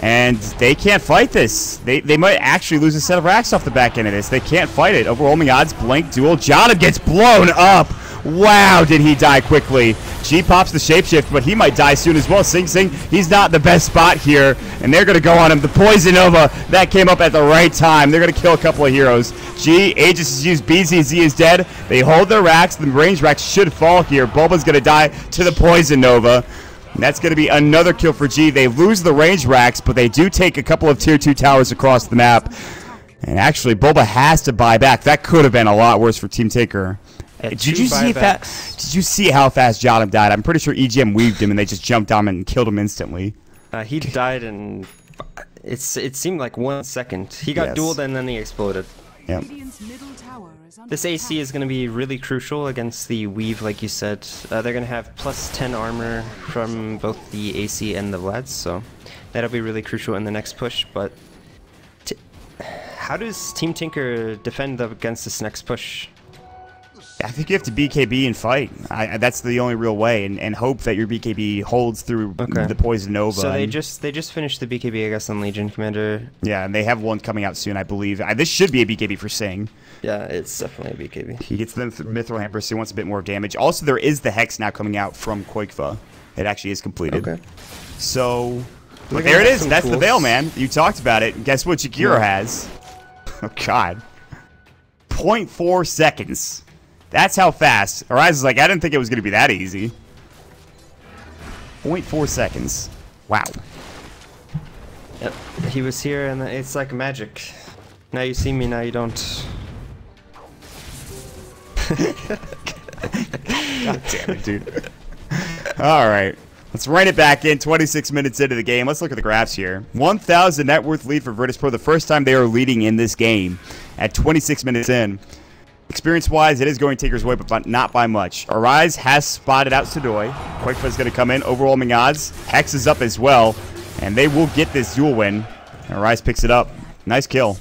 And they can't fight this. They might actually lose a set of racks off the back end of this. They can't fight it. Overwhelming odds, blank duel. Jotum gets blown up. Wow, did he die quickly. G pops the shapeshift, but he might die soon as well. Sing Sing, he's not the best spot here. And they're going to go on him. The Poison Nova, that came up at the right time. They're going to kill a couple of heroes. G, Aegis is used. BZZ is dead. They hold their racks. The range racks should fall here. Bulba's going to die to the Poison Nova. And that's going to be another kill for G. They lose the range racks, but they do take a couple of tier 2 towers across the map. And actually, Bulba has to buy back. That could have been a lot worse for Team Tinker. Did you see how fast Jotum died? I'm pretty sure EGM weaved him, and they just jumped on him and killed him instantly. He died in... It seemed like 1 second. He got dueled and then he exploded. Yep. This AC is going to be really crucial against the weave, like you said. They're going to have plus 10 armor from both the AC and the Vlads, so that'll be really crucial in the next push. But how does Team Tinker defend against this next push? I think you have to BKB and fight. That's the only real way, and hope that your BKB holds through the Poison Nova. So they just finished the BKB, I guess, on Legion Commander. Yeah, and they have one coming out soon, I believe. This should be a BKB for Sing. Yeah, it's definitely a BKB. He gets the Mithril Hamper, so he wants a bit more damage. Also, there is the Hex now coming out from Koikva. It actually is completed. Okay. So, but there it is. That's the Veil, man. You talked about it. Guess what Jakiro has? Oh, God. 0.4 seconds. That's how fast. Arise is like, I didn't think it was going to be that easy. 0.4 seconds. Wow. Yep. He was here, and it's like magic. Now you see me, now you don't. God damn it, dude. All right. Let's rein it back in. 26 minutes into the game. Let's look at the graphs here. 1,000 net worth lead for Virtus.Pro. The first time they are leading in this game at 26 minutes in. Experience-wise, it is going Tinker's way, but not by much. Arise has spotted out Sudoi. Koikva is going to come in. Overwhelming odds. Hex is up as well, and they will get this duel win. And Arise picks it up. Nice kill.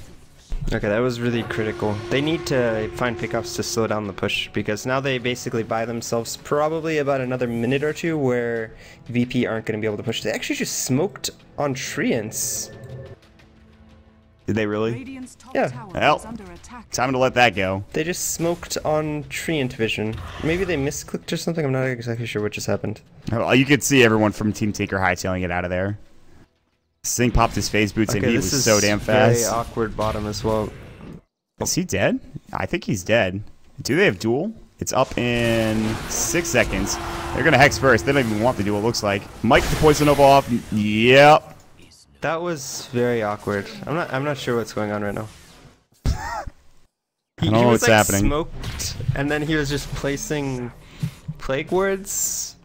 Okay, that was really critical. They need to find pickups to slow down the push, because now they basically buy themselves probably about another minute or two where VP aren't going to be able to push. They actually just smoked on Treants. Did they really? Yeah. Well, time to let that go. They just smoked on Treant Vision. Maybe they misclicked or something. I'm not exactly sure what just happened. Well, you could see everyone from Team Tinker hightailing it out of there. Sing popped his phase boots and he was so damn fast. Very awkward bottom as well. Is he dead? I think he's dead. Do they have duel? It's up in 6 seconds. They're going to Hex first. They don't even want the duel, it looks like. Mike the Poison Nova off. Yep. That was very awkward. I'm not sure what's going on right now. I don't know what's happening. Smoked, and then he was just placing plague words.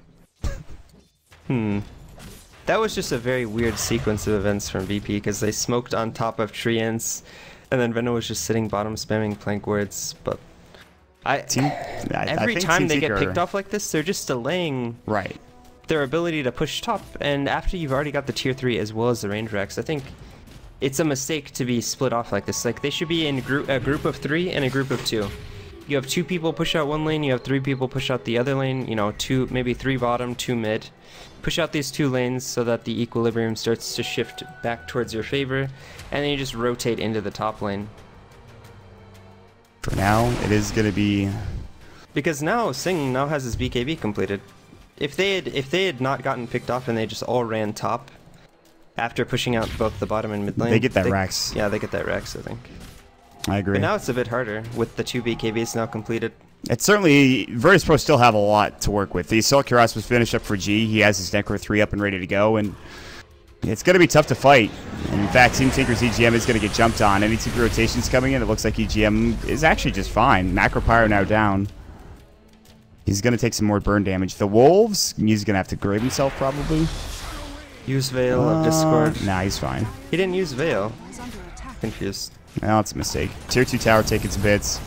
That was just a very weird sequence of events from VP, because they smoked on top of Treants, and then Venom was just sitting bottom spamming plank words. But every time they get picked off like this, they're just delaying their ability to push top. And after you've already got the tier 3 as well as the range racks, I think it's a mistake to be split off like this. Like, they should be in a group of 3 and a group of 2. You have 2 people push out one lane, you have 3 people push out the other lane, you know, 2, maybe 3 bottom, 2 mid. Push out these 2 lanes so that the equilibrium starts to shift back towards your favor, and then you just rotate into the top lane. For now, it is going to be... Because now, Sing now has his BKB completed. If they had not gotten picked off and they just all ran top, after pushing out both the bottom and mid lane... They get that Rax. Yeah, they get that Rax, I think. I agree. But now it's a bit harder, with the 2 BKBs now completed. It's certainly... Virtus.Pro still have a lot to work with. The Assault Cuirass was finished up for G. He has his Necro 3 up and ready to go, and it's going to be tough to fight. And in fact, Team Tinker's EGM is going to get jumped on. Any TP rotations coming in, it looks like EGM is actually just fine. Macro Pyro now down. He's going to take some more burn damage. The Wolves, he's going to have to grave himself, probably. Use Veil of Discord. Nah, he's fine. He didn't use Veil. Confused. Well, it's a mistake. Tier 2 tower taking some hits.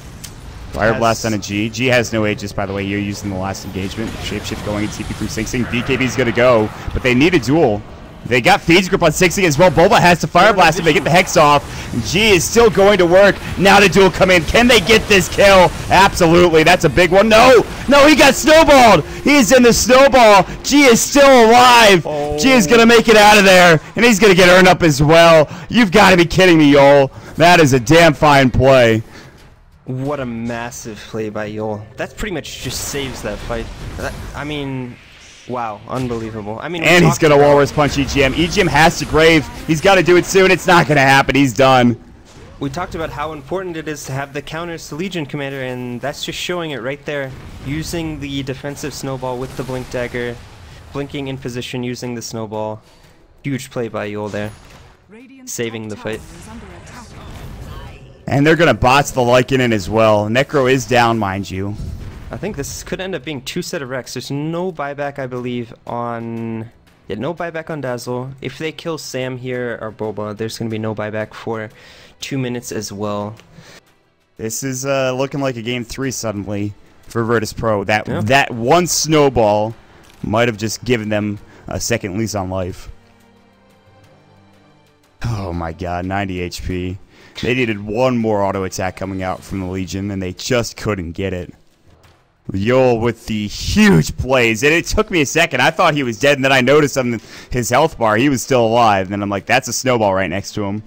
Fire Blast on a G. G has no Aegis, by the way. You're using the last engagement. Shapeshift going in TP from Sing Sing. BKB's going to go, but they need a duel. They got Feeds Grip on Sing Sing as well. Bulba has to Fire Blast him. They get the Hex off. G is still going to work. Now the duel come in. Can they get this kill? Absolutely. That's a big one. No! No, he got snowballed! He's in the snowball. G is still alive. G is going to make it out of there, and he's going to get earned up as well. You've got to be kidding me, Yol. That is a damn fine play. What a massive play by Yol. That pretty much just saves that fight. I mean, wow, unbelievable. I mean, and he's going to Walrus Punch EGM. EGM has to grave. He's got to do it soon. It's not going to happen. He's done. We talked about how important it is to have the counters to Legion Commander, and that's just showing it right there. Using the defensive snowball with the Blink Dagger, blinking in position, using the snowball. Huge play by Yule there, saving the fight. And they're going to bots the Lycanon as well. Necro is down, mind you. I think this could end up being 2 set of Rex. There's no buyback, I believe, on... Yeah, no buyback on Dazzle. If they kill Sam here or Boba, there's going to be no buyback for 2 minutes as well. This is looking like a game 3 suddenly for Virtus.Pro. That one snowball might have just given them a second lease on life. Oh my god, 90 HP. They needed one more auto attack coming out from the Legion, and they just couldn't get it. Yule with the huge plays, and it took me a second. I thought he was dead, and then I noticed on his health bar he was still alive, and I'm like, that's a snowball right next to him.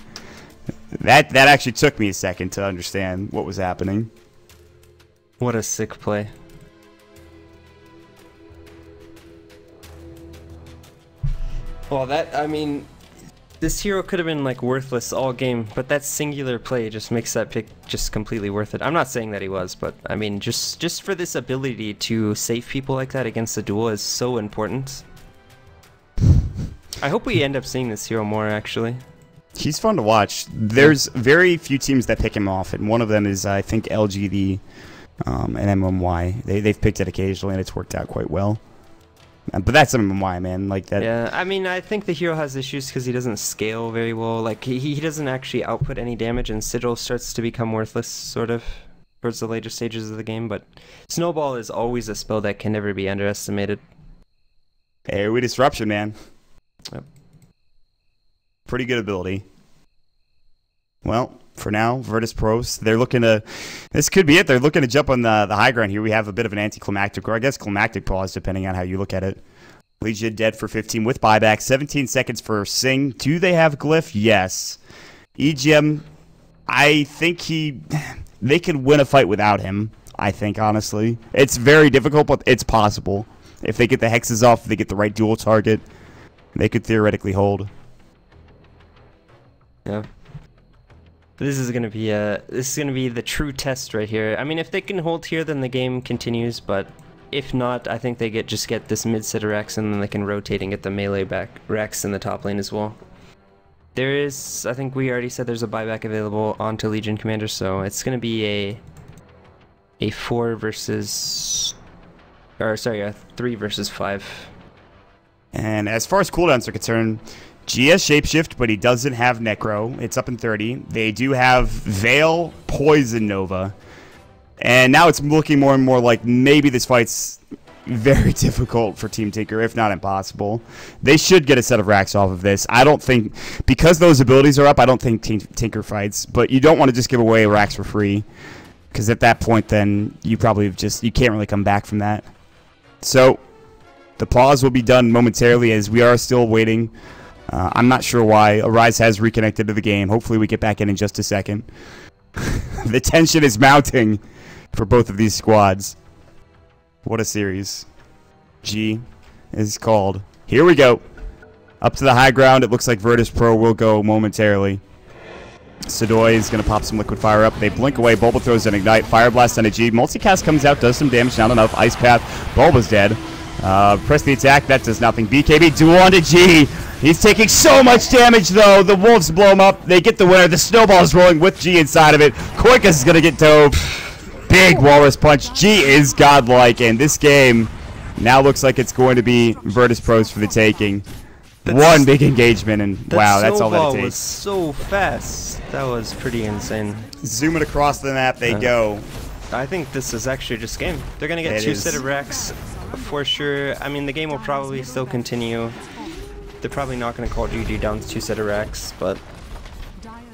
That actually took me a second to understand what was happening. What a sick play. Well, I mean, this hero could have been like worthless all game, but that singular play just makes that pick just completely worth it. I'm not saying that he was, but I mean, just for this ability to save people like that against the duel is so important. I hope we end up seeing this hero more, actually. He's fun to watch. There's very few teams that pick him off, and one of them is, I think, LGD and MMY. They've picked it occasionally, and it's worked out quite well. But that's MMY, man. Like that. Yeah, I mean, I think the hero has issues because he doesn't scale very well. Like, he doesn't actually output any damage, and Sigil starts to become worthless, sort of, towards the later stages of the game. But Snowball is always a spell that can never be underestimated. AoE Disruption, man. Yep. Pretty good ability. Well, for now, Virtus.Pros, they're looking to... This could be it. They're looking to jump on the high ground here. We have a bit of an anticlimactic, or I guess climactic pause, depending on how you look at it. Legion dead for 15 with buyback. 17 seconds for Sing. Do they have Glyph? Yes. EGM, I think they could win a fight without him, I think, honestly. It's very difficult, but it's possible. If they get the hexes off, if they get the right dual target, they could theoretically hold. Yeah. This is gonna be the true test right here. I mean, if they can hold here, then the game continues. But if not, I think they just get this mid set of Rex, and then they can rotate and get the melee back Rex in the top lane as well. There is, I think we already said there's a buyback available onto Legion Commander, so it's gonna be a 3 versus 5. And as far as cooldowns are concerned, G has Shapeshift, but he doesn't have Necro. It's up in 30. They do have Veil, Poison Nova. And now it's looking more and more like maybe this fight's very difficult for Team Tinker, if not impossible. They should get a set of racks off of this. I don't think, because those abilities are up, I don't think Tinker fights. But you don't want to just give away racks for free, because at that point then you probably you can't really come back from that. So the pause will be done momentarily as we are still waiting. I'm not sure why. Arise has reconnected to the game. Hopefully we get back in just a second. The tension is mounting for both of these squads. What a series. G is called. Here we go. Up to the high ground. It looks like Virtus.Pro will go momentarily. Sadoy is going to pop some liquid fire up. They blink away. Bulba throws an ignite. Fire blast on a G. Multicast comes out, does some damage. Not enough. Ice Path. Bulba's dead. Press the attack. That does nothing. BKB duel onto G. He's taking so much damage, though. The Wolves blow him up. They get the winner. The snowball is rolling with G inside of it. Koikas is going to get dove. Big Walrus Punch. G is godlike, and this game now looks like it's going to be Virtus.Pros for the taking. One big engagement, and wow, that's all that it takes. Was so fast. That was pretty insane. Zooming across the map, they go. I think this is actually just game. They're going to get 2 set of racks for sure. I mean, the game will probably still continue. They're probably not going to call GG down to 2 set of racks, but...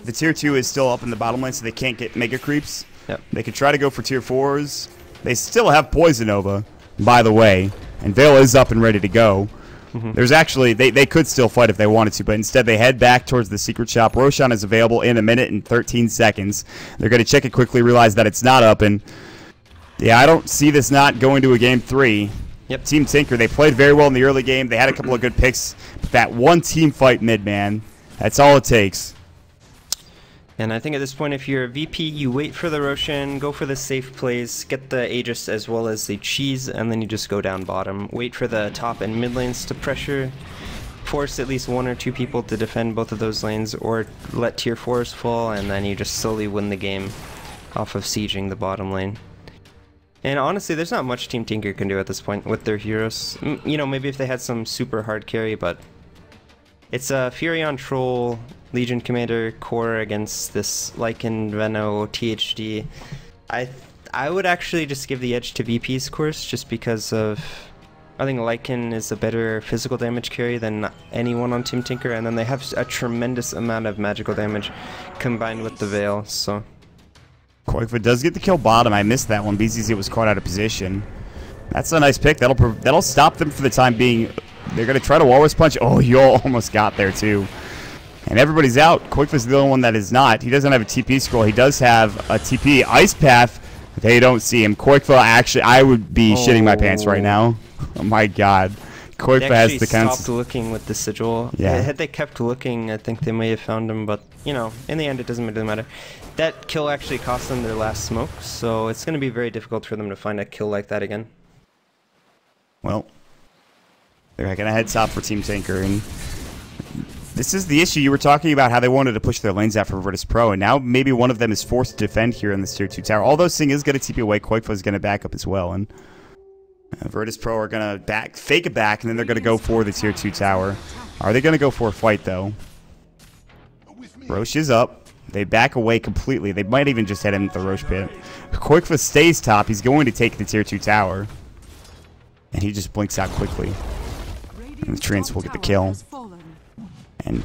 The tier 2 is still up in the bottom lane, so they can't get mega creeps. Yep. They could try to go for tier 4s. They still have Poison Nova, by the way, and Veil is up and ready to go. There's actually, they could still fight if they wanted to, but instead they head back towards the secret shop. Roshan is available in 1 minute and 13 seconds. They're going to check it quickly, realize that it's not up, and yeah, I don't see this not going to a game 3. Yep. Team Tinker, they played very well in the early game. They had a couple of good picks, but that one team fight mid, man, that's all it takes. And I think at this point, if you're a VP, you wait for the Roshan, go for the safe plays, get the Aegis as well as the cheese, and then you just go down bottom. Wait for the top and mid lanes to pressure, force at least 1 or 2 people to defend both of those lanes, or let tier 4s fall, and then you just slowly win the game off of sieging the bottom lane. And honestly, there's not much Team Tinker can do at this point with their heroes. You know, maybe if they had some super hard carry, but it's a Furion Troll Legion Commander core against this Lycan, Veno, THD. I would actually just give the edge to VP's course, just because of, I think Lycan is a better physical damage carry than anyone on Team Tinker, and then they have a tremendous amount of magical damage combined with the Veil, so. Koikva does get the kill bottom. I missed that one. BZZ was caught out of position. That's a nice pick. That'll stop them for the time being. They're going to try to Walrus Punch. Oh, Yol almost got there, too. And everybody's out. Koikva's the only one that is not. He doesn't have a TP scroll. He does have a TP Ice Path. They don't see him. Koikva actually, I would be shitting my pants right now. Oh, my God. Koikva has the They stopped looking with the sigil. Yeah. Had they kept looking, I think they may have found him, but, you know, in the end, it doesn't really matter. That kill actually cost them their last smoke, so it's going to be very difficult for them to find a kill like that again. Well, they're going to head top for Team Tinker, and this is the issue. You were talking about how they wanted to push their lanes out for Virtus.Pro, and now maybe one of them is forced to defend here in this tier 2 tower. Although Sing is going to TP away, Koikva is going to back up as well, and Virtus.Pro are going to fake it back, and then they're going to go for the tier 2 tower. Are they going to go for a fight, though? Roche is up. They back away completely. They might even just head into the Roche pit. Koikva stays top. He's going to take the tier 2 tower. And he just blinks out quickly. And the Treants will get the kill. And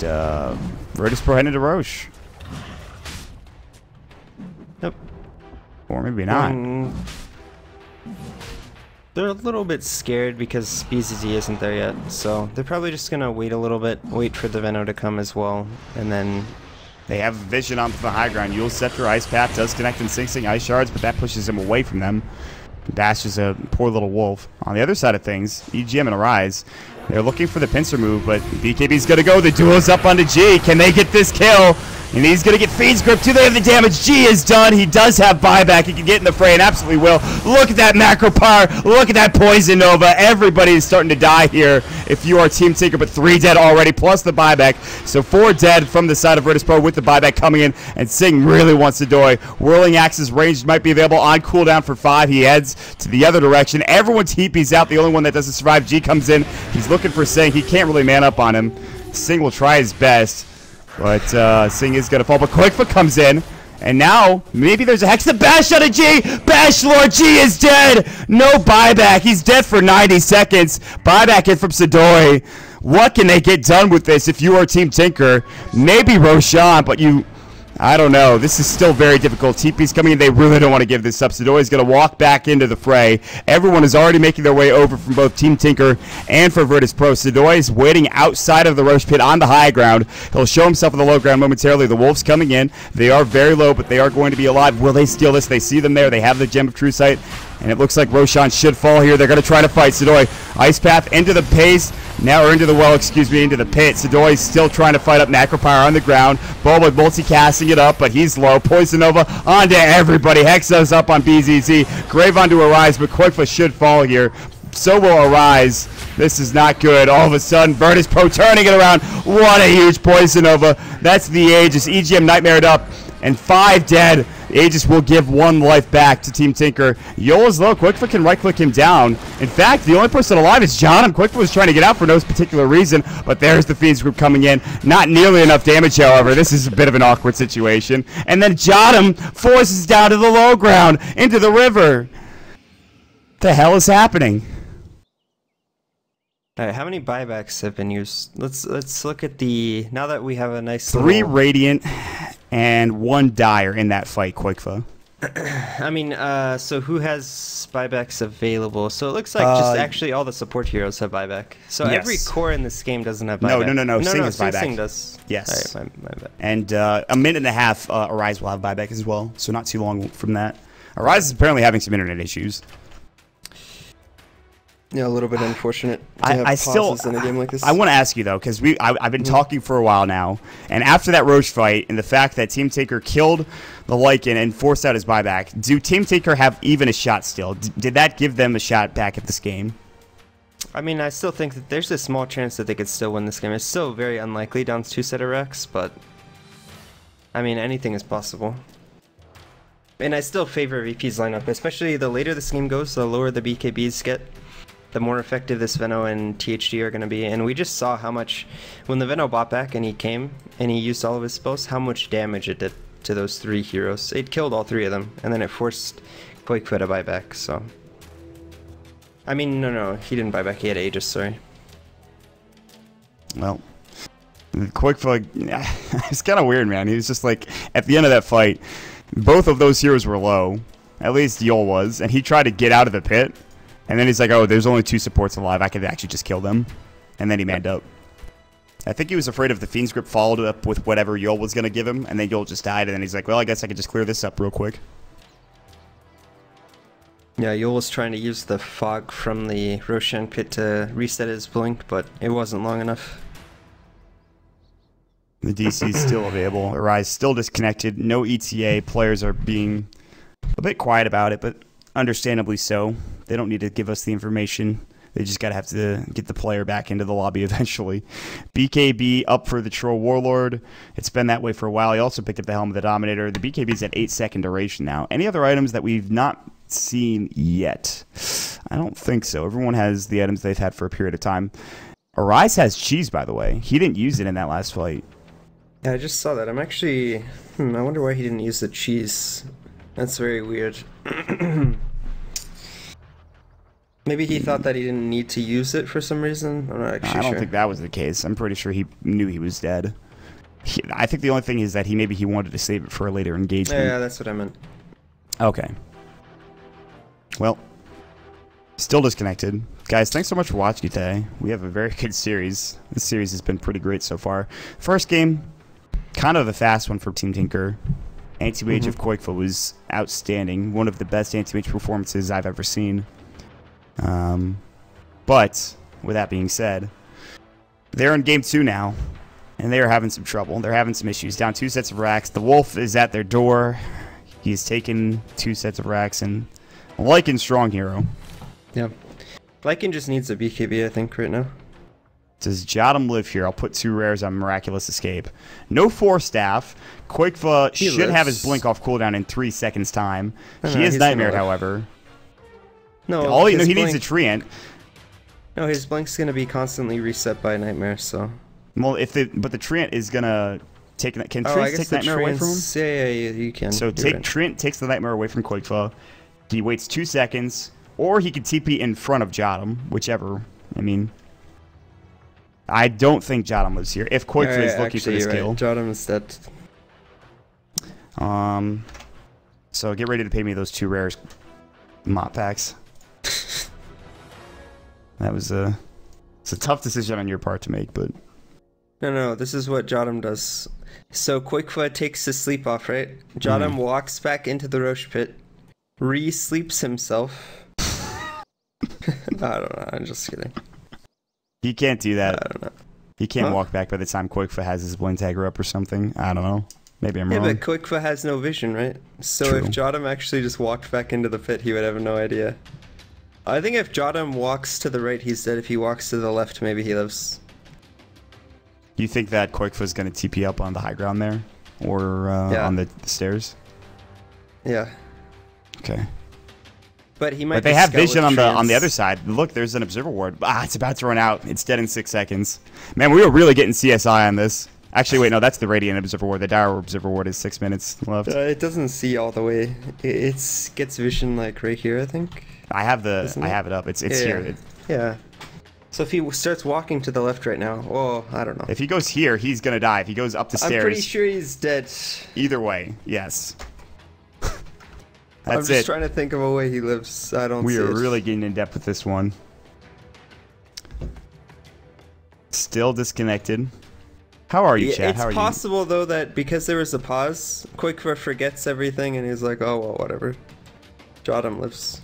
Virtus.Pro heading to Roche. Yep. Or maybe not. They're a little bit scared because BZZ isn't there yet. So they're probably just going to wait a little bit. Wait for the Veno to come as well. And then they have vision onto the high ground. Yule Scepter, Ice Path does connect in Sing Ice Shards, but that pushes him away from them. Bash is a poor little wolf. On the other side of things, EGM and Arise, they're looking for the pincer move, but BKB's going to go. The duo's up onto G. Can they get this kill? And he's going to get Fiend's Grip. Do they have the damage? G is done. He does have buyback. He can get in the fray and absolutely will. Look at that macro power. Look at that Poison Nova. Everybody is starting to die here if you are Team Tinker, but 3 dead already, plus the buyback. So 4 dead from the side of Virtus.Pro with the buyback coming in, and Sing really wants to die. Whirling Axe's range might be available on cooldown for 5. He heads to the other direction. Everyone TP's out. The only one that doesn't survive, G comes in. He's looking for Sing. He can't really man up on him. Sing will try his best. But Sing is going to fall. But Koikva comes in. And now, maybe there's a Hex to Bash out of G. Bash Lord G is dead. No buyback. He's dead for 90 seconds. Buyback in from Sidori. What can they get done with this if you are Team Tinker? Maybe Roshan, but you... I don't know. This is still very difficult. TP's coming in. They really don't want to give this up. Sidori's going to walk back into the fray. Everyone is already making their way over from both Team Tinker and for Virtus.Pro. Sidori is waiting outside of the Roche pit on the high ground. He'll show himself on the low ground momentarily. The Wolves coming in. They are very low, but they are going to be alive. Will they steal this? They see them there. They have the Gem of True Sight. And it looks like Roshan should fall here. They're going to try to fight Sidori. Ice Path into the pace. Now, or into the well, excuse me, into the pit. Sidori's still trying to fight up Necropyre on the ground. Bulbug multicasting it up, but he's low. Poison Nova onto everybody. Hexos up on BZZ. Grave onto Arise, but Koikva should fall here. So will Arise. This is not good. All of a sudden, Virtus.Pro turning it around. What a huge Poison Nova. That's the Aegis. EGM nightmared up. And 5 dead. Aegis will give 1 life back to Team Tinker. Yola's low. Koikva can right-click him down. In fact, the only person alive is John. Koikva was trying to get out for no particular reason, but there's the Fiends group coming in. Not nearly enough damage, however. This is a bit of an awkward situation. And then Jottam forces down to the low ground, into the river. The hell is happening? All right, how many buybacks have been used? Let's look at the, now that we have a nice 3 Radiant and 1 Dire in that fight, Koikva. I mean, so who has buybacks available? So it looks like just actually all the support heroes have buyback. So yes. Every core in this game doesn't have buyback. No. Sing has buyback. Sing does. Yes. All right, my bad. And a minute and a half, Arise will have buyback as well. So not too long from that. Arise is apparently having some internet issues. Yeah, a little bit unfortunate to have I still pauses in a game like this. I want to ask you though, because I've been talking for a while now, and after that Roche fight and the fact that Team Tinker killed the Lycan and forced out his buyback, do Team Tinker have even a shot still? Did that give them a shot back at this game? I mean, I still think that there's a small chance that they could still win this game. It's still very unlikely down to 2 set of racks, but I mean, anything is possible. And I still favor VP's lineup, especially the later this game goes, the lower the BKBs get, the more effective this Veno and THD are going to be. And we just saw how much, when the Veno bought back and he came and he used all of his spells, how much damage it did to those 3 heroes. It killed all 3 of them, and then it forced Quakefoot to buy back, so. I mean, no, he didn't buy back, he had Aegis, sorry. Well, Quakefoot, it's kind of weird, man. He was just like, at the end of that fight, both of those heroes were low, at least Yol was, and he tried to get out of the pit, and then he's like, oh, there's only 2 supports alive, I could actually just kill them. And then he manned up. I think he was afraid of the Fiend's Grip followed up with whatever Yol was going to give him, and then Yol just died, and then he's like, well, I guess I could just clear this up real quick. Yeah, Yol was trying to use the fog from the Roshan pit to reset his blink, but it wasn't long enough. The DC is still available. Arise still disconnected. No ETA. Players are being a bit quiet about it, but understandably so. They don't need to give us the information. They just gotta have to get the player back into the lobby eventually. BKB up for the Troll Warlord. It's been that way for a while. He also picked up the Helm of the Dominator. The BKB is at 8-second duration now. Any other items that we've not seen yet? I don't think so. Everyone has the items they've had for a period of time. Arise has cheese, by the way. He didn't use it in that last fight. Yeah, I just saw that. I'm actually... I wonder why he didn't use the cheese. That's very weird. Maybe he thought that he didn't need to use it for some reason? I'm not actually sure. I don't think that was the case. I'm pretty sure he knew he was dead. I think the only thing is that maybe he wanted to save it for a later engagement. Yeah, that's what I meant. Okay. Well, still disconnected. Guys, thanks so much for watching today. We have a very good series. This series has been pretty great so far. First game, kind of a fast one for Team Tinker. Anti-Mage of Quakefoot was outstanding. One of the best Anti-Mage performances I've ever seen. But, with that being said, they're in Game 2 now, and they are having some trouble. They're having some issues. Down 2 sets of racks. The Wolf is at their door. He's taken 2 sets of racks, and Lycan strong hero. Yeah. Lycan just needs a BKB, I think, right now. Does Jottam live here? I'll put 2 rares on Miraculous Escape. No 4 staff. Quakefoot should have his blink off cooldown in 3 seconds time. He is Nightmare, however. No, he needs a Treant. No, his blink's gonna be constantly reset by Nightmare, so. Well, but the Treant is gonna take. Can Treant take Nightmare away from him? Yeah, you can. So Treant takes the Nightmare away from Quakefoot. He waits 2 seconds, or he can TP in front of Jottam, whichever. I mean, I don't think Jottam lives here. If Quakefoot is looking for this kill, right. Jottam is dead. So get ready to pay me those 2 rares mop packs. That was it's a tough decision on your part to make, but no, this is what Jottam does. So Quakefoot takes his sleep off, right? Jottam walks back into the Roche pit, re-sleeps himself. I don't know, I'm just kidding. He can't do that. I don't know. He can't walk back by the time Quakefoot has his blink tagger up or something. I don't know. Maybe I'm wrong. Yeah, but Quakefoot has no vision, right? So if Jottam actually just walked back into the pit, he would have no idea. I think if Jottam walks to the right, he's dead. If he walks to the left, maybe he lives. Do you think that Quakefoot's going to TP up on the high ground there? Or on the stairs? Yeah. Okay. But he might. But they have vision on the other side. Look, there's an Observer Ward. It's about to run out. It's dead in 6 seconds. Man, we were really getting CSI on this. Actually, wait, no, that's the Radiant Observer Ward. The Dire Observer Ward is 6 minutes left. It doesn't see all the way. It gets vision like right here, I think. I have it up. It's here. Yeah. So if he starts walking to the left right now, oh, I don't know. If he goes here, he's gonna die. If he goes up the stairs, I'm pretty sure he's dead. Either way, yes. I'm just trying to think of a way he lives. I don't. We are really getting in depth with this one. Still disconnected. How are you, chat? How are you? It's possible though that because there was a pause, Quakefoot forgets everything and he's like, oh well, whatever. Jottam lives.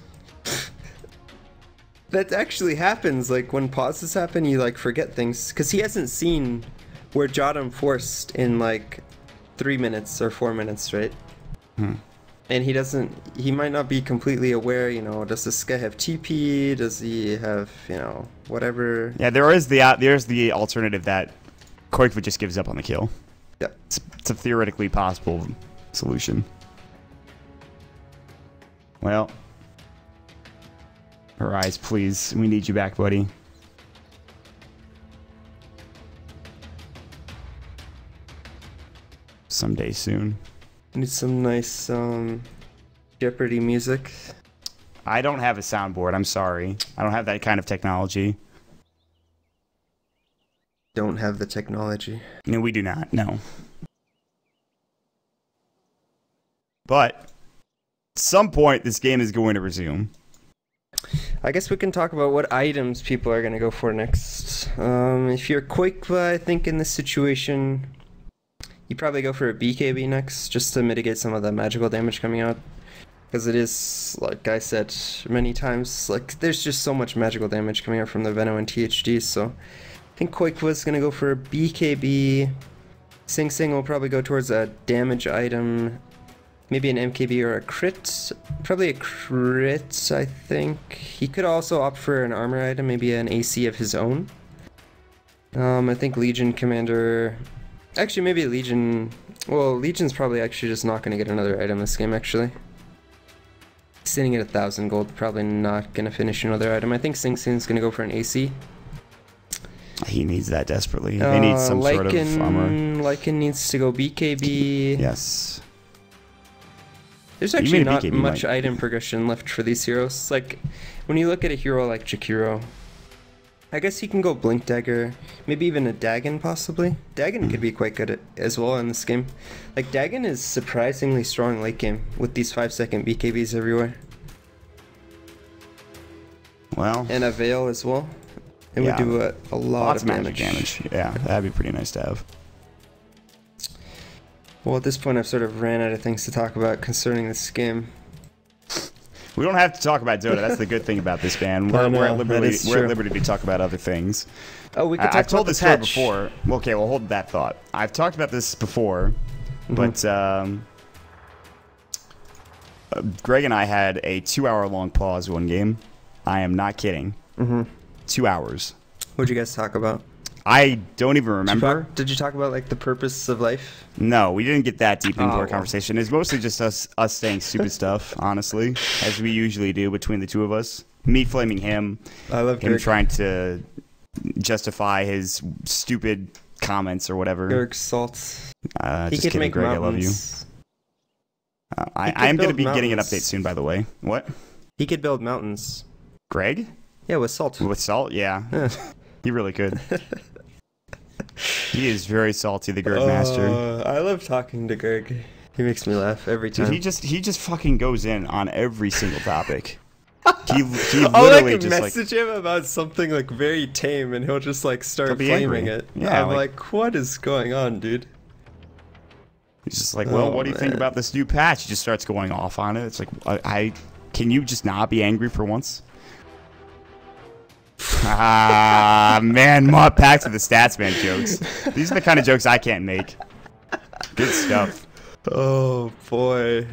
That actually happens. Like when pauses happen, you like forget things because he hasn't seen where Jotum forced in like 3 minutes or 4 minutes, right? And he doesn't. He might not be completely aware. You know, does this guy have TP? Does he have whatever? Yeah, there's the alternative that Koikva just gives up on the kill. Yeah, it's a theoretically possible solution. Well, Arise, please. We need you back, buddy. Someday soon. Need some nice Jeopardy music. I don't have a soundboard. I'm sorry. I don't have that kind of technology. Don't have the technology. No, we do not. No. But at some point, this game is going to resume. I guess we can talk about what items people are going to go for next. If you're Koikva, I think in this situation, you probably go for a BKB next, just to mitigate some of the magical damage coming out. Because it is, like I said many times, like there's just so much magical damage coming out from the Venom and THD, so I think Koikva's going to go for a BKB. Sing Sing will probably go towards a damage item, maybe an MKB or a crit. Probably a crit, I think. He could also opt for an armor item, maybe an AC of his own. I think Legion Commander... Actually, maybe Legion... Well, Legion's probably actually just not going to get another item this game, actually. Sitting at 1,000 gold, probably not going to finish another item. I think Sing Sing's going to go for an AC. He needs that desperately. They need some sort of armor. Lycan needs to go BKB. Yes. There's actually not much item progression left for these heroes. Like, when you look at a hero like Jakiro, I guess he can go Blink Dagger, maybe even a Dagon possibly. Dagon could be quite good as well in this game. Like, Dagon is surprisingly strong late game with these 5-second BKBs everywhere. Well. And a Veil as well. It would do a lot of damage. Yeah, that'd be pretty nice to have. Well, at this point, I've sort of ran out of things to talk about concerning this game. We don't have to talk about Dota. That's the good thing about this band. We're at liberty to talk about other things. Oh, we could talk I've told about this story before. Okay, well, hold that thought. I've talked about this before, but Greg and I had a 2-hour-long pause one game. I am not kidding. 2 hours. What'd you guys talk about? I don't even remember. Did you talk about like the purpose of life? No, we didn't get that deep into our conversation. It's mostly just us saying stupid stuff, honestly, as we usually do between the two of us. Me flaming him, him trying to justify his stupid comments or whatever. Eric's salts. Just kidding, Greg. I love you. I am going to be getting an update soon, by the way. What? He could build mountains. Greg? Yeah, with salt. With salt, yeah. He really could. He is very salty, the Gerg Master. I love talking to Gerg. He makes me laugh every time. Dude, he just fucking goes in on every single topic. He literally I'll just message him about something like very tame, and he'll just like start flaming it. Yeah, I'm like, what is going on, dude? He's just like, well, what do you think about this new patch? He just starts going off on it. It's like, can you just not be angry for once? Man, back to the stats man jokes. These are the kind of jokes I can't make. Good stuff. Oh boy,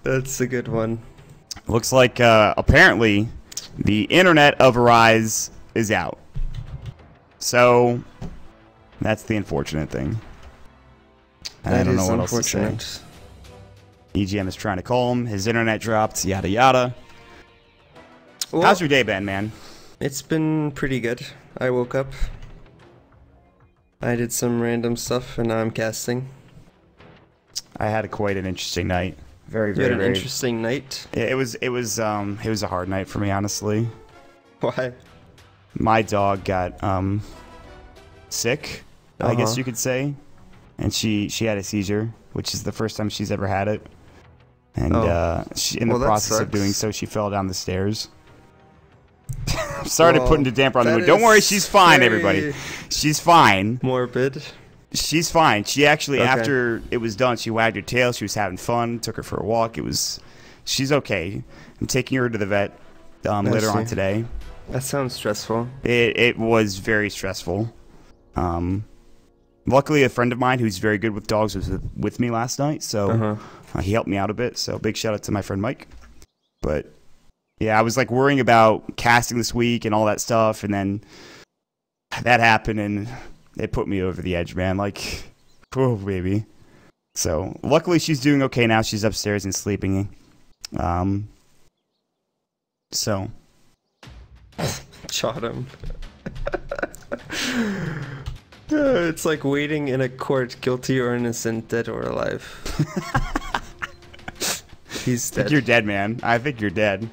that's a good one. Looks like apparently the internet of Arise is out. So that's the unfortunate thing. And I don't know what else to say. EGM is trying to call him. His internet dropped. Yada yada. Well, how's your day been, man? It's been pretty good. I woke up. I did some random stuff, and now I'm casting. I had quite an interesting night. Very interesting night. It was a hard night for me, honestly. Why? My dog got sick, I guess you could say, and she had a seizure, which is the first time she's ever had it. And in the process of doing so, she fell down the stairs. Sorry to put into damper on the mood. Don't worry, she's fine, everybody. She's fine. Morbid. She's fine. She actually, after it was done, she wagged her tail. She was having fun. Took her for a walk. She's okay. I'm taking her to the vet later on today. That sounds stressful. It was very stressful. Luckily, a friend of mine who's very good with dogs was with me last night, so he helped me out a bit. So big shout out to my friend Mike. But yeah, I was like worrying about casting this week and all that stuff, and then that happened, and it put me over the edge, man. Like, oh baby. So luckily, she's doing okay now. She's upstairs and sleeping. So. Shot him. It's like waiting in a court, guilty or innocent, dead or alive. He's dead. I think you're dead, man. I think you're dead.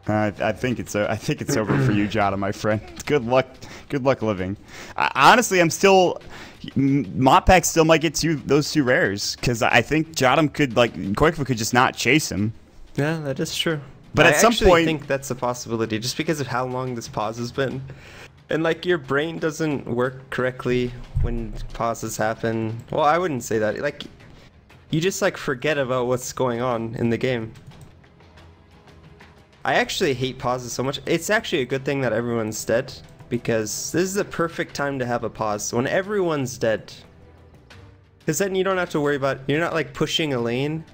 I think it's over for you, Jada, my friend. Good luck living. Honestly, I'm still. Moppak still might get those two rares because I think Jadam could Koikva could just not chase him. Yeah, that is true. But at some point, I think that's a possibility, just because of how long this pause has been, and like your brain doesn't work correctly when pauses happen. Well, I wouldn't say that. Like, you just like forget about what's going on in the game. I actually hate pauses so much. It's actually a good thing that everyone's dead, because this is the perfect time to have a pause when everyone's dead. Because then you don't have to worry about. You're not like pushing a lane.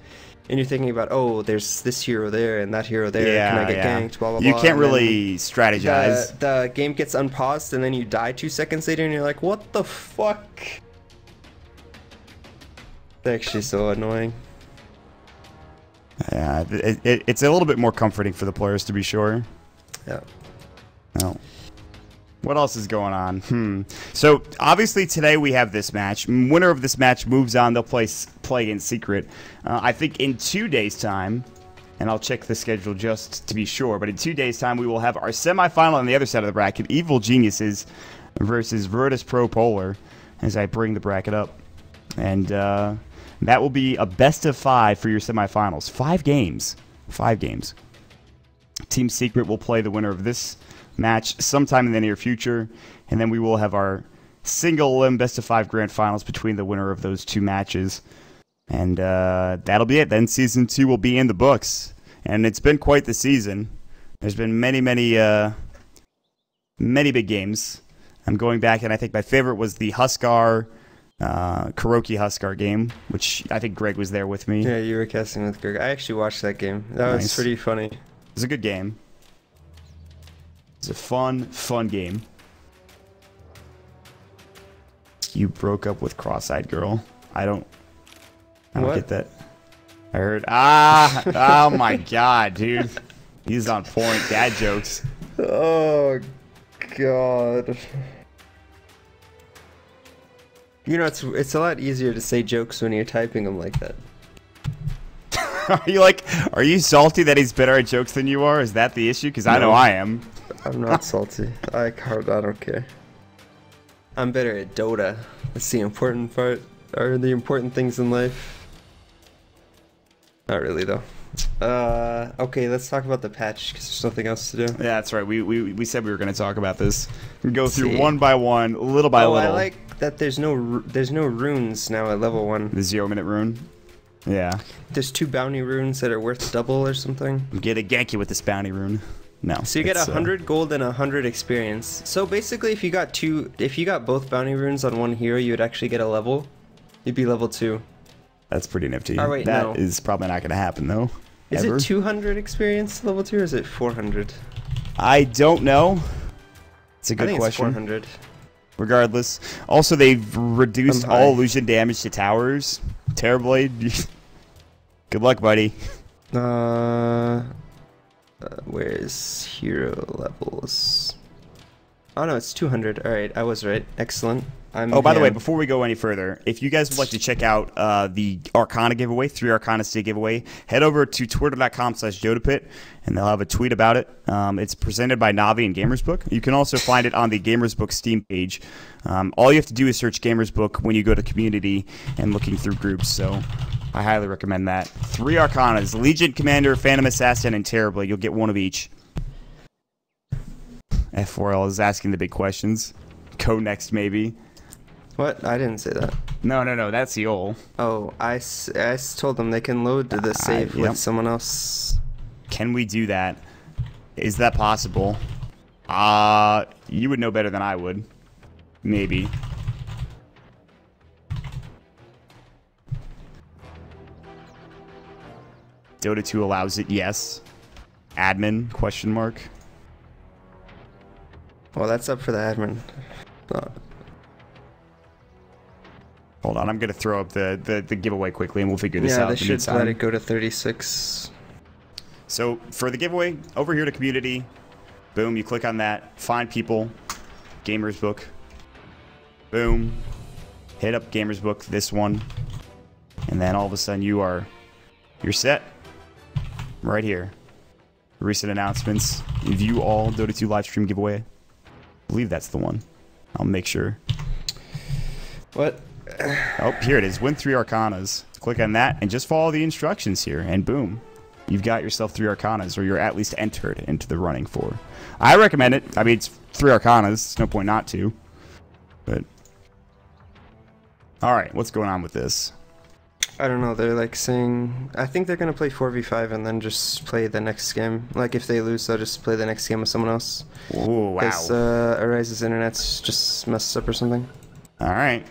And you're thinking about, oh, there's this hero there and that hero there. Yeah, can I get ganked? Blah, blah, blah. You can't really strategize. The game gets unpaused, and then you die 2 seconds later, and you're like, what the fuck? It's actually so annoying. Yeah, it's a little bit more comforting for the players, to be sure. Yeah. No. What else is going on? So, obviously, today we have this match. Winner of this match moves on. They'll play in secret. I think in 2 days' time, and I'll check the schedule just to be sure, but in 2 days' time, we will have our semifinal on the other side of the bracket, Evil Geniuses versus Virtus.Pro Polar, as I bring the bracket up. And that will be a best of 5 for your semifinals. 5 games. 5 games. Team Secret will play the winner of this match sometime in the near future, and then we will have our single limb best of 5 grand finals between the winner of those 2 matches, and that'll be it. Then season 2 will be in the books, and it's been quite the season. There's been many big games. I'm going back, and I think my favorite was the Huskar Kuroki Huskar game, which I think Greg was there with me. Yeah, you were casting with Greg. I actually watched that game. That was pretty funny. It was a good game. It's a fun game. You broke up with Cross-Eyed Girl. I don't get that. I heard, oh my god, dude. He's on point. Dad jokes. Oh, God. You know, it's a lot easier to say jokes when you're typing them like that. Are you salty that he's better at jokes than you are? Is that the issue? Because I know I am. I'm not salty. I don't care. I'm better at Dota. That's the important part, or the important things in life. Not really, though. Okay, let's talk about the patch, because there's nothing else to do. Yeah, that's right. We said we were going to talk about this. We go through one by one, little by little. I like that there's no runes now at level 1. The 0-minute rune? Yeah. There's 2 bounty runes that are worth double or something. Get a ganky with this bounty rune. No. So you get 100 gold and 100 experience. So basically, if you got both bounty runes on one hero, you would actually get a level. You'd be level 2. That's pretty nifty. Oh, wait, that is probably not going to happen, though. Is it 200 experience level 2, or is it 400? I don't know. It's a good question. It's 400. Regardless. Also, they've reduced all illusion damage to towers. Terrorblade. Good luck, buddy. Where's hero levels? Oh no, it's 200. Alright, I was right. Excellent. By the way, before we go any further, if you guys would like to check out the Arcana giveaway, 3 Arcana Stay giveaway, head over to twitter.com/DotaPit, and they'll have a tweet about it. It's presented by Navi and Gamersbook. You can also find it on the Gamersbook Steam page. All you have to do is search Gamersbook when you go to community and looking through groups, so I highly recommend that. 3 Arcanas: Legion Commander, Phantom Assassin, and Terrorblade. You'll get one of each. F4L is asking the big questions. Go next, maybe. What? I didn't say that. No, that's Yol. Oh, I told them they can load the save with someone else. Can we do that? Is that possible? You would know better than I would. Maybe. Dota 2 allows it, yes. Admin, question mark. Well, that's up for the admin. Hold on, I'm going to throw up the giveaway quickly and we'll figure this out. Yeah, they should let it go to 36. So, for the giveaway, over here to community, boom, you click on that, find people, Gamers Book, boom, hit up Gamers Book, this one, and then all of a sudden you're set, right here. Recent announcements, view all Dota 2 live stream giveaway. I believe that's the one. I'll make sure. What? Oh, here it is. Win 3 Arcanas. Click on that and just follow the instructions here, and boom. You've got yourself 3 Arcanas, or you're at least entered into the running for. I recommend it. I mean, it's 3 Arcanas. There's no point not to. But, alright, what's going on with this? I don't know. They're like saying... I think they're going to play 4v5 and then just play the next game. Like, if they lose, they'll just play the next game with someone else. Oh, wow. Because Arise's internet's just messed up or something. Alright.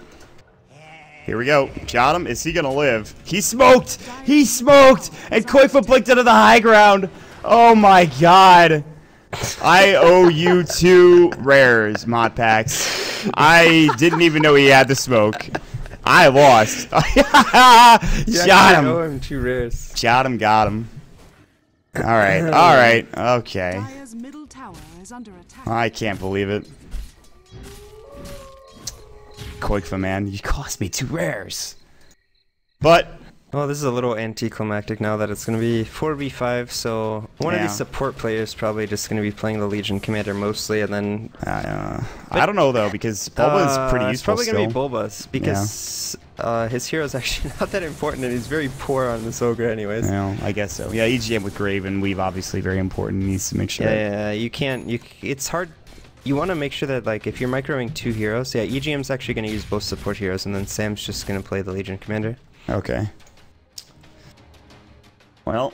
Here we go. Shot him. Is he going to live? He smoked! He smoked! And Koifa blinked into the high ground. Oh my god. I owe you 2 rares, mod packs. I didn't even know he had the smoke. I lost. Shot him. I owe him 2 rares. Shot him, got him. Alright, alright, okay. I can't believe it. Koifa, man, you cost me 2 rares. But well, this is a little anticlimactic now that it's going to be 4v5, so one of these support players probably just going to be playing the Legion Commander mostly, and then... I don't know, though, because Bulba is pretty useful. It's probably going to be Bulba's, because his hero's actually not that important, and he's very poor on this Ogre anyways. Yeah, I guess so. Yeah, EGM with Grave and Weave obviously very important. He needs to make sure. Yeah, you can't... it's hard... You want to make sure that, like, if you're microing 2 heroes, EGM's actually going to use both support heroes, and then Sam's just going to play the Legion Commander. Okay. Well,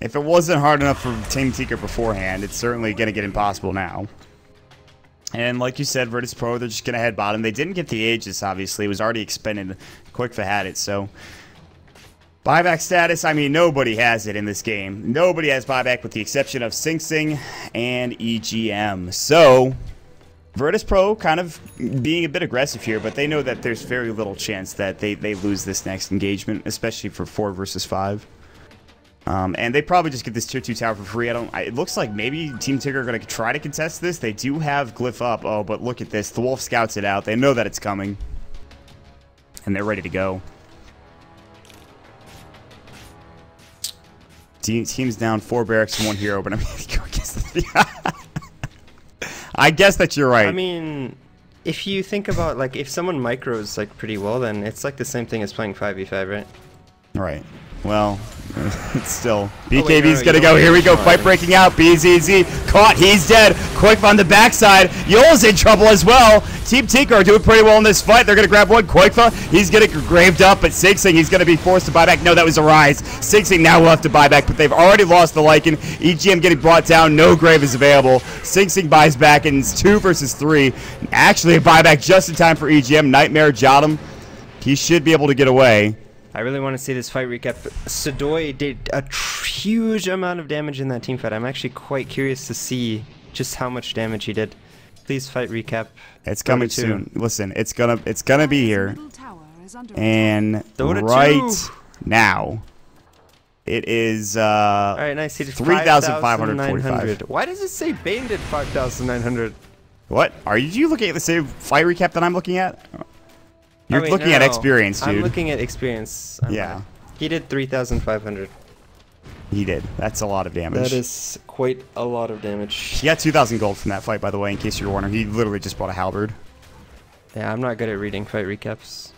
if it wasn't hard enough for Team Tinker beforehand, it's certainly going to get impossible now. And like you said, Virtus.Pro, they're just going to head bottom. They didn't get the Aegis, obviously. It was already expended. Koifa had it, so... Buyback status, I mean, nobody has it in this game. Nobody has buyback with the exception of Sing Sing and EGM. So, Virtus.Pro kind of being a bit aggressive here, but they know that there's very little chance that they lose this next engagement, especially for 4 versus 5. And they probably just get this tier 2 tower for free. It looks like maybe Team Tinker are going to try to contest this. They do have Glyph up. Oh, but look at this. The Wolf scouts it out. They know that it's coming. And they're ready to go. Team's down 4 barracks and 1 hero, but I'm going to go against the... I guess that you're right. I mean, if you think about, like, if someone micros, like, pretty well, then it's, like, the same thing as playing 5v5, right? Right. Well, it's still... BKB's gonna go. Here we go. Fight breaking out. BZZ caught. He's dead. Quick on the backside. Yola's in trouble as well. Team Tinker are doing pretty well in this fight. They're gonna grab one. Koifa, he's gonna get graved up, but Sing Sing, he's gonna be forced to buy back. No, that was a rise. Sing Sing now will have to buy back, but they've already lost the Lycan. EGM getting brought down. No grave is available. Sing Sing buys back, and it's 2 versus 3. Actually, a buyback just in time for EGM. Nightmare Jotum. He should be able to get away. I really want to see this fight recap. Sadoy did a huge amount of damage in that team fight. I'm actually quite curious to see just how much damage he did. Please fight recap. It's coming soon. Listen, it's gonna be here. And Dota right now, it is all right, nice. He did 3,545. Why does it say Bane did 5,900? What? Are you looking at the same fight recap that I'm looking at? You're looking at experience, dude. I'm looking at experience. Yeah. He did 3,500. He did. That's a lot of damage. That is quite a lot of damage. He got 2,000 gold from that fight, by the way, in case you're wondering. He literally just bought a halberd. Yeah, I'm not good at reading fight recaps.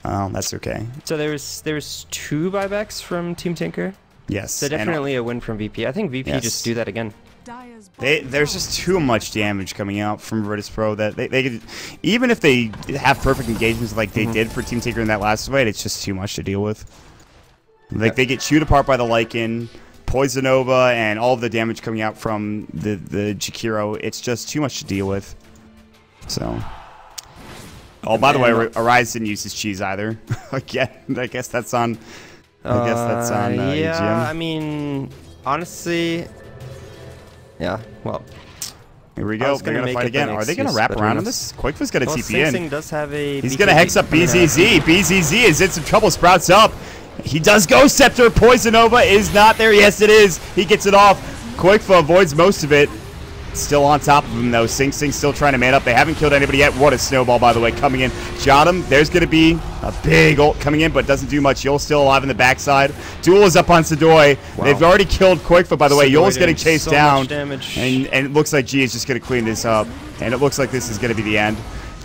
Oh, that's okay. So there was 2 buybacks from Team Tinker? Yes. So definitely a win from VP. I think VP just do that again. There's just too much damage coming out from Virtus.Pro that they could, even if they have perfect engagements like they did for Team Tinker in that last fight, it's just too much to deal with. Like, they get chewed apart by the Lycan, Poison Nova and all of the damage coming out from the Jakiro, it's just too much to deal with. So, oh, by the way, Arise didn't use his cheese either. Again, I guess that's on. Yeah, Jim. I mean, honestly, yeah. Well, here we go. They're gonna fight again. Are they gonna wrap around on this? Quakefa's got a TP Sing in. Sing does have a. He's gonna hex up BZZ. BZZ is in some trouble. Sprouts up. He does go Scepter. Poison Nova is not there. Yes, it is. He gets it off. Quakefa avoids most of it. Still on top of him, though. Sing Sing still trying to man up. They haven't killed anybody yet. What a snowball, by the way, coming in. Shot him. There's going to be a big ult coming in, but doesn't do much. Yul's still alive in the backside. Duel is up on Sidoi. Wow. They've already killed Quakefa, by the way. Yul's getting chased down. And it looks like G is just going to clean this up. And it looks like this is going to be the end.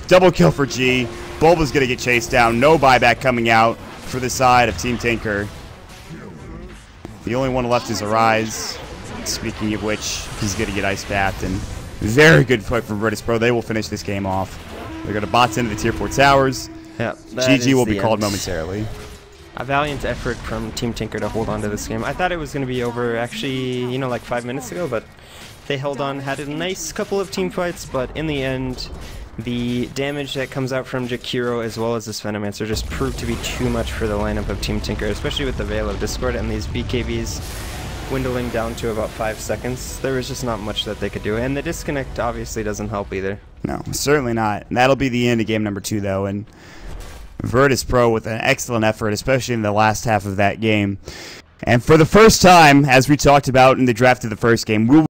Double kill for G. Bulba's going to get chased down. No buyback coming out for the side of Team Tinker. The only one left is Arise. Speaking of which, he's going to get ice bathed, and very good fight from Virtus.Pro. They will finish this game off. They're going to bots into the tier 4 towers. Yeah, GG will be called momentarily. A valiant effort from Team Tinker to hold on to this game. I thought it was going to be over actually, you know, like 5 minutes ago, but they held on, had a nice couple of team fights, but in the end, the damage that comes out from Jakiro as well as this Venomancer just proved to be too much for the lineup of Team Tinker, especially with the Veil of Discord and these BKBs dwindling down to about 5 seconds. There was just not much that they could do, and the disconnect obviously doesn't help either. No, certainly not. And that'll be the end of game number 2, though, and Virtus.Pro with an excellent effort, especially in the last half of that game. And for the first time, as we talked about in the draft of the first game, we'll